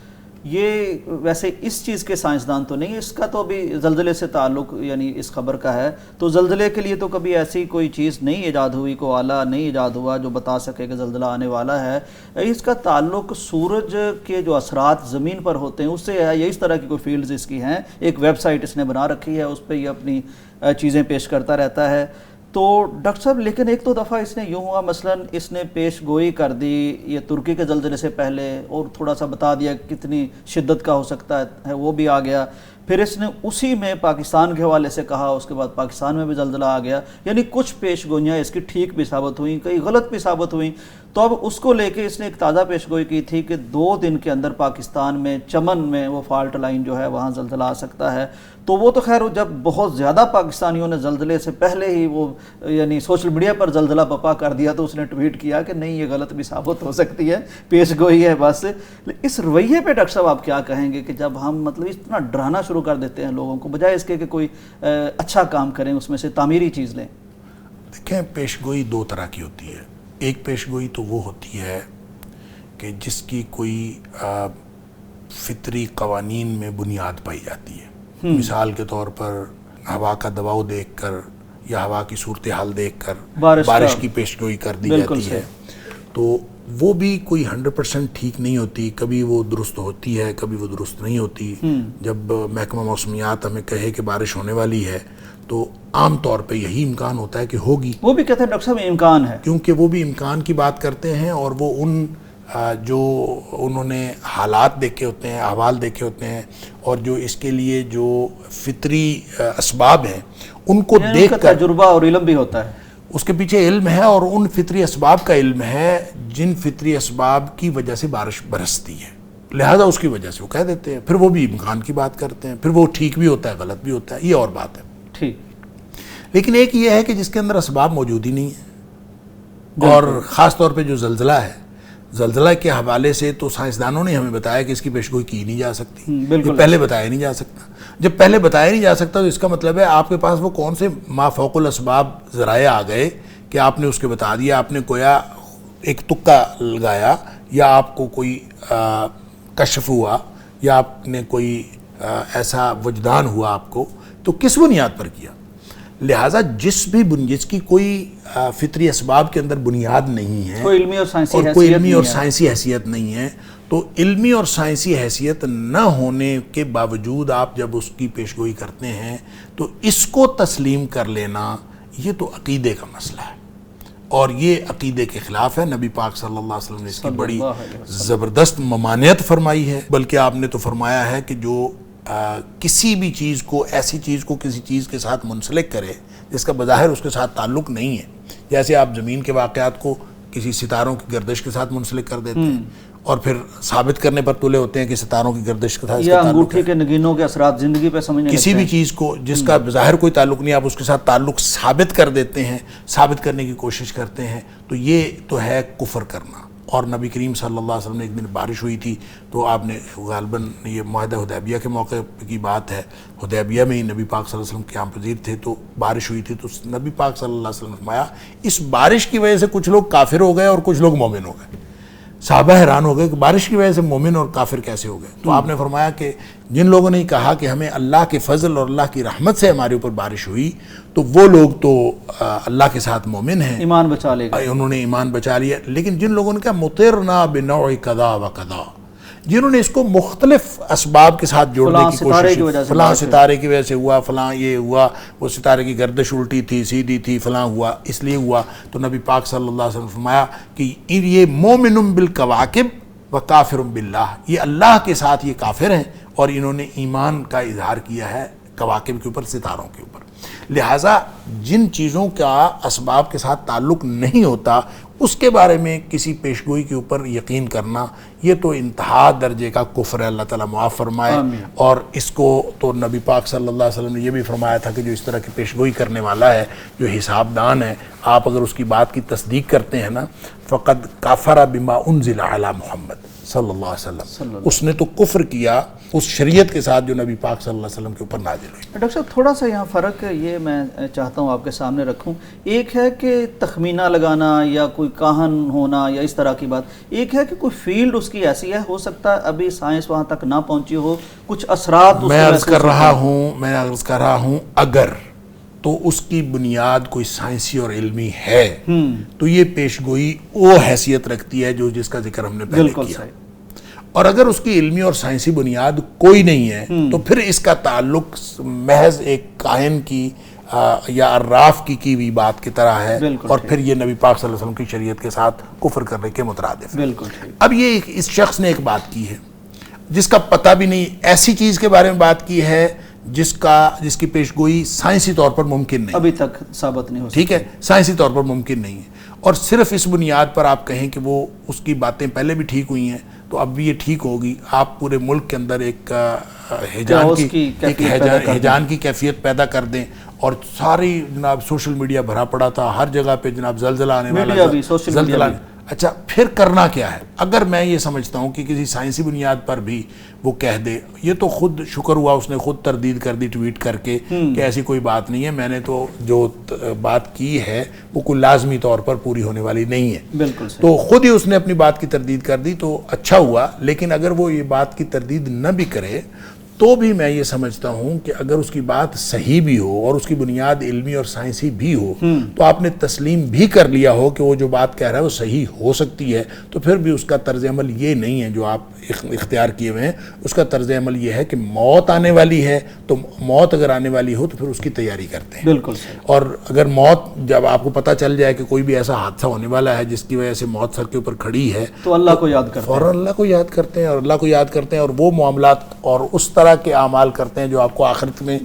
یہ ویسے اس چیز کے سائنسدان تو نہیں, اس کا تو ابھی زلزلے سے تعلق یعنی اس خبر کا ہے, تو زلزلے کے لیے تو کبھی ایسی کوئی چیز نہیں ایجاد ہوئی, کوئی آلہ نہیں ایجاد ہوا جو بتا سکے کہ زلزلہ آنے والا ہے. اس کا تعلق سورج کے جو اثرات زمین پر ہوتے ہیں اس سے ہے, یا اس طرح کی کوئی فیلڈز اس کی ہیں. ایک ویب سائٹ اس نے بنا رکھی ہے, اس پہ یہ اپنی چیزیں پیش کرتا رہتا ہے. تو ڈاکٹر صاحب, لیکن ایک تو دفعہ اس نے یوں ہوا, مثلا اس نے پیش گوئی کر دی یہ ترکی کے زلزلے سے پہلے, اور تھوڑا سا بتا دیا کتنی شدت کا ہو سکتا ہے, وہ بھی آ گیا. پھر اس نے اسی میں پاکستان کے حوالے سے کہا, اس کے بعد پاکستان میں بھی زلزلہ آ گیا. یعنی کچھ پیش گوئیاں اس کی ٹھیک بھی ثابت ہوئیں, کئی غلط بھی ثابت ہوئیں. تو اب اس کو لے کے اس نے ایک تازہ پیش گوئی کی تھی کہ 2 دن کے اندر پاکستان میں چمن میں وہ فالٹ لائن جو ہے وہاں زلزلہ آ سکتا ہے. تو وہ تو خیر جب بہت زیادہ پاکستانیوں نے زلزلے سے پہلے ہی وہ یعنی سوشل میڈیا پر زلزلہ بپا کر دیا تو اس نے ٹویٹ کیا کہ نہیں یہ غلط بھی ثابت ہو سکتی ہے، پیش گوئی ہے بس. اس رویے پہ ڈاکٹر صاحب آپ کیا کہیں گے کہ جب ہم مطلب اتنا ڈرانا شروع کر دیتے ہیں لوگوں کو بجائے اس کے کہ کوئی اچھا کام کریں، اس میں سے تعمیری چیز لیں؟ دیکھیں پیش گوئی 2 طرح کی ہوتی ہے. ایک پیش گوئی تو وہ ہوتی ہے کہ جس کی کوئی فطری قوانین میں بنیاد پائی جاتی ہے. مثال کے طور پر ہوا کا دباؤ دیکھ کر یا ہوا کی صورتحال دیکھ کر بارش کی پیش گوئی کر دی جاتی ہے. تو وہ بھی کوئی 100% ٹھیک نہیں ہوتی، کبھی وہ درست ہوتی ہے کبھی وہ درست نہیں ہوتی. جب محکمہ موسمیات ہمیں کہے کہ بارش ہونے والی ہے تو عام طور پہ یہی امکان ہوتا ہے کہ ہوگی. وہ بھی کہتے ہیں ڈاکٹر صاحب امکان ہے، کیونکہ وہ بھی امکان کی بات کرتے ہیں اور وہ ان جو انہوں نے حالات دیکھے ہوتے ہیں، احوال دیکھے ہوتے ہیں اور جو اس کے لیے جو فطری اسباب ہیں ان کو دیکھ کر تجربہ اور علم بھی ہوتا ہے. اس کے پیچھے علم ہے اور ان فطری اسباب کا علم ہے جن فطری اسباب کی وجہ سے بارش برستی ہے، لہذا اس کی وجہ سے وہ کہہ دیتے ہیں. پھر وہ بھی امکان کی بات کرتے ہیں، پھر وہ ٹھیک بھی ہوتا ہے غلط بھی ہوتا ہے، یہ اور بات ہے. ٹھیک. لیکن ایک یہ ہے کہ جس کے اندر اسباب موجود ہی نہیں ہے، اور خاص طور پہ جو زلزلہ ہے، زلزلہ کے حوالے سے تو سائنسدانوں نے ہمیں بتایا کہ اس کی پیشگوئی کی نہیں جا سکتی. یہ پہلے بتایا نہیں جا سکتا. جب پہلے بتایا نہیں جا سکتا تو اس کا مطلب ہے آپ کے پاس وہ کون سے ما فوق الاسباب ذرائع آ گئے کہ آپ نے اس کے بتا دیا، آپ نے گویا ایک تکا لگایا یا آپ کو کوئی کشف ہوا یا آپ نے کوئی ایسا وجدان ہوا آپ کو، تو کس بنیاد پر کیا؟ لہٰذا جس کی کوئی فطری اسباب کے اندر بنیاد نہیں ہے، کوئی علمی اور سائنسی حیثیت نہیں ہے، تو علمی اور سائنسی حیثیت نہ ہونے کے باوجود آپ جب اس کی پیشگوئی کرتے ہیں تو اس کو تسلیم کر لینا یہ تو عقیدے کا مسئلہ ہے اور یہ عقیدے کے خلاف ہے. نبی پاک صلی اللہ علیہ وسلم نے اس کی بڑی زبردست ممانعت فرمائی ہے. بلکہ آپ نے تو فرمایا ہے کہ جو کسی بھی چیز کو، ایسی چیز کو کسی چیز کے ساتھ منسلک کرے جس کا بظاہر اس کے ساتھ تعلق نہیں ہے، جیسے آپ زمین کے واقعات کو کسی ستاروں کی گردش کے ساتھ منسلک کر دیتے ہیں اور پھر ثابت کرنے پر تلے ہوتے ہیں کہ ستاروں کی گردش کے ساتھ یا انگوٹھی کے نگینوں کے اثرات زندگی پہ سمجھنے کسی بھی چیز کو جس کا بظاہر کوئی تعلق نہیں، آپ اس کے ساتھ تعلق ثابت کر دیتے ہیں، ثابت کرنے کی کوشش کرتے ہیں، تو یہ تو ہے کفر کرنا. اور نبی کریم صلی اللہ علیہ وسلم نے ایک دن بارش ہوئی تھی تو آپ نے غالباً یہ معاہدہ حدیبیہ کے موقع کی بات ہے، حدیبیہ میں ہی نبی پاک صلی اللہ علیہ وسلم قیام پذیر تھے تو بارش ہوئی تھی، تو نبی پاک صلی اللہ علیہ وسلم نے فرمایا اس بارش کی وجہ سے کچھ لوگ کافر ہو گئے اور کچھ لوگ مومن ہو گئے. صحابہ حیران ہو گئے کہ بارش کی وجہ سے مومن اور کافر کیسے ہو گئے؟ تو آپ نے فرمایا کہ جن لوگوں نے کہا کہ ہمیں اللہ کے فضل اور اللہ کی رحمت سے ہمارے اوپر بارش ہوئی تو وہ لوگ تو اللہ کے ساتھ مومن ہیں، ایمان بچا لے گئے، انہوں نے ایمان بچا لیا. لیکن جن لوگوں نے کہا مطرنا بنوع کذا و کذا، جنہوں نے اس کو مختلف اسباب کے ساتھ جوڑنے کی کوشش کی، فلاں ستارے کی وجہ سے ہوا، فلاں یہ ہوا، وہ ستارے کی گردش الٹی تھی سیدھی تھی، فلاں ہوا اس لیے ہوا، تو نبی پاک صلی اللہ علیہ وسلم نے فرمایا کہ یہ مومن بالکواکب و کافر باللہ، یہ اللہ کے ساتھ یہ کافر ہیں اور انہوں نے ایمان کا اظہار کیا ہے کواکب کے اوپر، ستاروں کے اوپر. لہٰذا جن چیزوں کا اسباب کے ساتھ تعلق نہیں ہوتا اس کے بارے میں کسی پیشگوئی کے اوپر یقین کرنا یہ تو انتہا درجے کا کفر ہے. اللہ تعالیٰ معاف فرمائے. اور اس کو تو نبی پاک صلی اللہ علیہ وسلم نے یہ بھی فرمایا تھا کہ جو اس طرح کی پیشگوئی کرنے والا ہے، جو حساب دان ہے، آپ اگر اس کی بات کی تصدیق کرتے ہیں نا، فقد کفر بما انزل علی محمد صلی اللہ علیہ وسلم، اس نے تو کفر کیا اس شریعت کے ساتھ جو نبی پاک صلی اللہ علیہ وسلم کے اوپر نازل ہوئی. ڈاکٹر صاحب تھوڑا سا یہاں فرق یہ میں چاہتا ہوں آپ کے سامنے رکھوں. ایک ہے کہ تخمینہ لگانا یا کوئی کاہن ہونا یا اس طرح کی بات، ایک ہے کہ کوئی فیلڈ اس کی ایسی ہے، ہو سکتا ہے ابھی سائنس وہاں تک نہ پہنچی ہو، کچھ اثرات میں عرض کر رہا ہوں اگر تو اس کی بنیاد کوئی سائنسی اور علمی ہے تو یہ پیشگوئی وہ حیثیت رکھتی ہے جو جس کا ذکر ہم نے پہلے کیا. اور اگر اس کی علمی اور سائنسی بنیاد کوئی نہیں ہے تو پھر اس کا تعلق محض ایک کاہن کی یا عراف کی ہوئی بات کی طرح ہے، اور پھر یہ نبی پاک صلی اللہ علیہ وسلم کی شریعت کے ساتھ کفر کرنے کے مترادف ہے. اب یہ اس شخص نے ایک بات کی ہے جس کا پتہ بھی نہیں، ایسی چیز کے بارے میں بات کی ہے جس کی پیشگوئی سائنسی طور پر ممکن نہیں، ابھی تک ثابت نہیں ہو سکتی. ٹھیک ہے، سائنسی طور پر ممکن نہیں ہے. اور صرف اس بنیاد پر آپ کہیں کہ وہ اس کی باتیں پہلے بھی ٹھیک ہوئی ہیں تو اب بھی یہ ٹھیک ہوگی، آپ پورے ملک کے اندر ایک ہیجان کی کیفیت پیدا کر دیں، اور ساری جناب سوشل میڈیا بھرا پڑا تھا، ہر جگہ پہ جناب زلزلہ آنے والا، زلزلہ۔ اچھا پھر کرنا کیا ہے؟ اگر میں یہ سمجھتا ہوں کہ کسی سائنسی بنیاد پر بھی وہ کہہ دے، یہ تو خود شکر ہوا اس نے خود تردید کر دی ٹویٹ کر کے کہ ایسی کوئی بات نہیں ہے، میں نے تو جو بات کی ہے وہ کوئی لازمی طور پر پوری ہونے والی نہیں ہے، بالکل تو خود ہی اس نے اپنی بات کی تردید کر دی تو اچھا ہوا۔ لیکن اگر وہ یہ بات کی تردید نہ بھی کرے تو بھی میں یہ سمجھتا ہوں کہ اگر اس کی بات صحیح بھی ہو اور اس کی بنیاد علمی اور سائنسی بھی ہو تو آپ نے تسلیم بھی کر لیا ہو کہ وہ جو بات کہہ رہا ہے وہ صحیح ہو سکتی ہے، تو پھر بھی اس کا طرز عمل یہ نہیں ہے جو آپ اختیار کیے ہوئے ہیں۔ اس کا طرز عمل یہ ہے کہ موت آنے والی ہے تو موت اگر آنے والی ہو تو پھر اس کی تیاری کرتے ہیں، بالکل، اور اگر موت جب آپ کو پتہ چل جائے کہ کوئی بھی ایسا حادثہ ہونے والا ہے جس کی وجہ سے موت سر کے اوپر کھڑی ہے تو اللہ کو یاد کرتے ہیں، فوراً اللہ کو یاد کرتے ہیں، اور اللہ کو یاد کرتے ہیں، اور وہ معاملات اور اس طرح کے اعمال کرتے ہیں جو آپ کو آخرت میں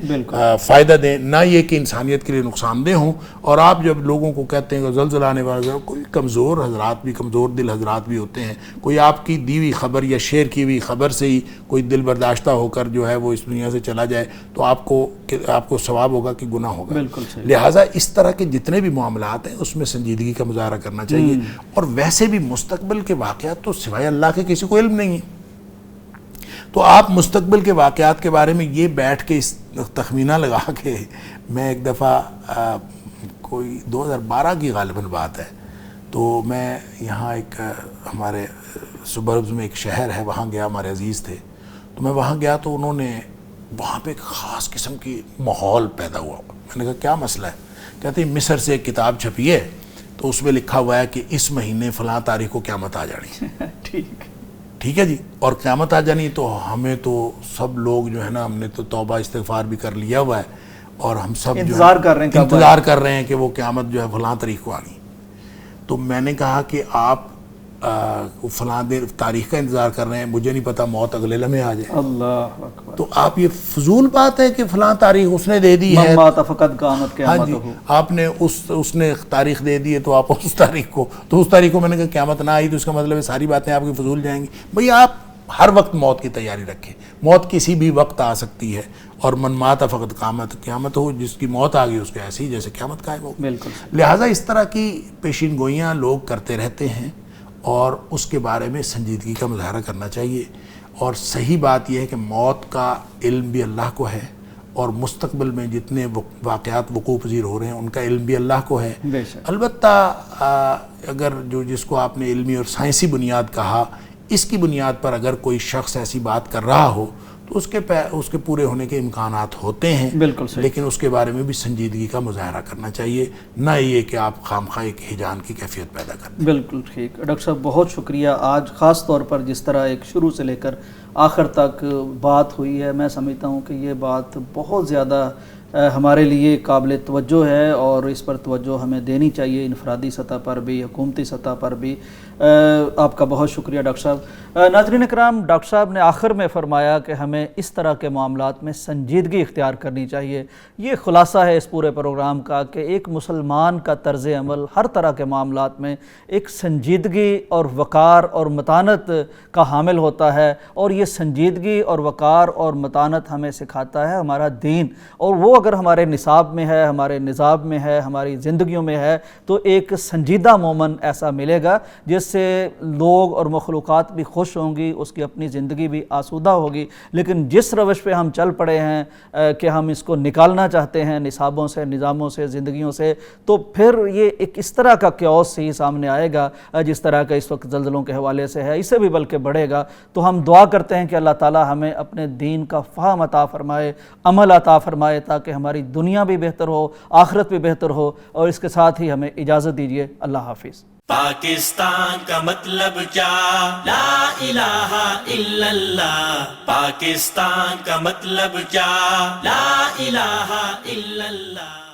فائدہ دیں، نہ یہ کہ انسانیت کے لیے نقصان دہ ہوں۔ اور آپ جب لوگوں کو کہتے ہیں کہ زلزلہ آنے والا، کوئی کمزور حضرات بھی، کمزور دل حضرات بھی ہوتے ہیں، کوئی آپ کی دی ہوئی خبر یا شیئر کی ہوئی خبر سے ہی کوئی دل برداشتہ ہو کر جو ہے وہ اس دنیا سے چلا جائے تو آپ کو ثواب ہوگا کہ گناہ ہوگا۔ لہٰذا اس طرح کے جتنے بھی معاملات ہیں اس میں سنجیدگی کا مظاہرہ کرنا چاہیے، اور ویسے بھی مستقبل کے واقعات تو سوائے اللہ کے کسی کو علم نہیں ہے، تو آپ مستقبل کے واقعات کے بارے میں یہ بیٹھ کے اس تخمینہ لگا کے، میں ایک دفعہ کوئی 2012 کی غالباً بات ہے، تو میں یہاں ایک ہمارے سبربز میں ایک شہر ہے وہاں گیا، ہمارے عزیز تھے، تو میں وہاں گیا تو انہوں نے وہاں پہ ایک خاص قسم کی ماحول پیدا ہوا۔ میں نے کہا کیا مسئلہ ہے؟ کہتے ہیں مصر سے ایک کتاب چھپی ہے تو اس میں لکھا ہوا ہے کہ اس مہینے فلاں تاریخ کو قیامت آ جانی، ٹھیک ہے جی، اور قیامت آ جانی تو ہمیں تو سب لوگ جو ہے نا، ہم نے تو توبہ استغفار بھی کر لیا ہوا ہے، اور ہم سب انتظار کر رہے ہیں کہ وہ قیامت جو ہے فلاں تاریخ کو آنی۔ تو میں نے کہا کہ آپ فلاں تاریخ کا انتظار کر رہے ہیں، مجھے نہیں پتا موت اگلے لمحے آ جائے، اللہ اکبر، تو آپ یہ فضول بات ہے کہ فلاں تاریخ اس نے دے دی ہے، ہاں جی، آپ نے اس نے تاریخ دے دی ہے تو آپ اس تاریخ کو میں نے کہا قیامت نہ آئی تو اس کا مطلب ہے ساری باتیں آپ کی فضول جائیں گی۔ بھئی آپ ہر وقت موت کی تیاری رکھیں، موت کسی بھی وقت آ سکتی ہے، اور من مات فقط قیامت ہو، جس کی موت آ گئی اس کے ایسے ہی جیسے قیامت قائم ہو۔ لہٰذا اس طرح کی پیشین گوئیاں لوگ کرتے رہتے ہیں، اور اس کے بارے میں سنجیدگی کا مظاہرہ کرنا چاہیے، اور صحیح بات یہ ہے کہ موت کا علم بھی اللہ کو ہے، اور مستقبل میں جتنے واقعات وقوع پذیر ہو رہے ہیں ان کا علم بھی اللہ کو ہے۔ البتہ اگر جس کو آپ نے علمی اور سائنسی بنیاد کہا، اس کی بنیاد پر اگر کوئی شخص ایسی بات کر رہا ہو تو اس کے پورے ہونے کے امکانات ہوتے ہیں، لیکن اس کے بارے میں بھی سنجیدگی کا مظاہرہ کرنا چاہیے، نہ یہ کہ آپ خامخواہ ایک ہیجان کی کیفیت پیدا کریں۔ بالکل ٹھیک ڈاکٹر صاحب، بہت شکریہ۔ آج خاص طور پر جس طرح ایک شروع سے لے کر آخر تک بات ہوئی ہے، میں سمجھتا ہوں کہ یہ بات بہت زیادہ ہمارے لیے قابل توجہ ہے، اور اس پر توجہ ہمیں دینی چاہیے، انفرادی سطح پر بھی، حکومتی سطح پر بھی۔ آپ کا بہت شکریہ ڈاکٹر صاحب۔ ناظرین اکرام، ڈاکٹر صاحب نے آخر میں فرمایا کہ ہمیں اس طرح کے معاملات میں سنجیدگی اختیار کرنی چاہیے۔ یہ خلاصہ ہے اس پورے پروگرام کا کہ ایک مسلمان کا طرز عمل ہر طرح کے معاملات میں ایک سنجیدگی اور وقار اور متانت کا حامل ہوتا ہے، اور یہ سنجیدگی اور وقار اور متانت ہمیں سکھاتا ہے ہمارا دین، اور وہ اگر ہمارے نصاب میں ہے، ہمارے نظام میں ہے، ہماری زندگیوں میں ہے، تو ایک سنجیدہ مومن ایسا ملے گا جس سے لوگ اور مخلوقات بھی خوش ہوں گی، اس کی اپنی زندگی بھی آسودہ ہوگی۔ لیکن جس روش پہ ہم چل پڑے ہیں کہ ہم اس کو نکالنا چاہتے ہیں نصابوں سے، نظاموں سے، زندگیوں سے، تو پھر یہ ایک اس طرح کا کیوس ہی سامنے آئے گا جس طرح کا اس وقت زلزلوں کے حوالے سے ہے، اس سے بھی بلکہ بڑھے گا۔ تو ہم دعا کرتے ہیں کہ اللہ تعالی ہمیں اپنے دین کا فہم عطا فرمائے، عمل عطا فرمائے، تاکہ ہماری دنیا بھی بہتر ہو، آخرت بھی بہتر ہو، اور اس کے ساتھ ہی ہمیں اجازت دیجیے۔ اللہ حافظ۔ پاکستان کا مطلب کیا؟ لا الہ الا اللہ۔ پاکستان کا مطلب کیا؟ لا الہ الا اللہ۔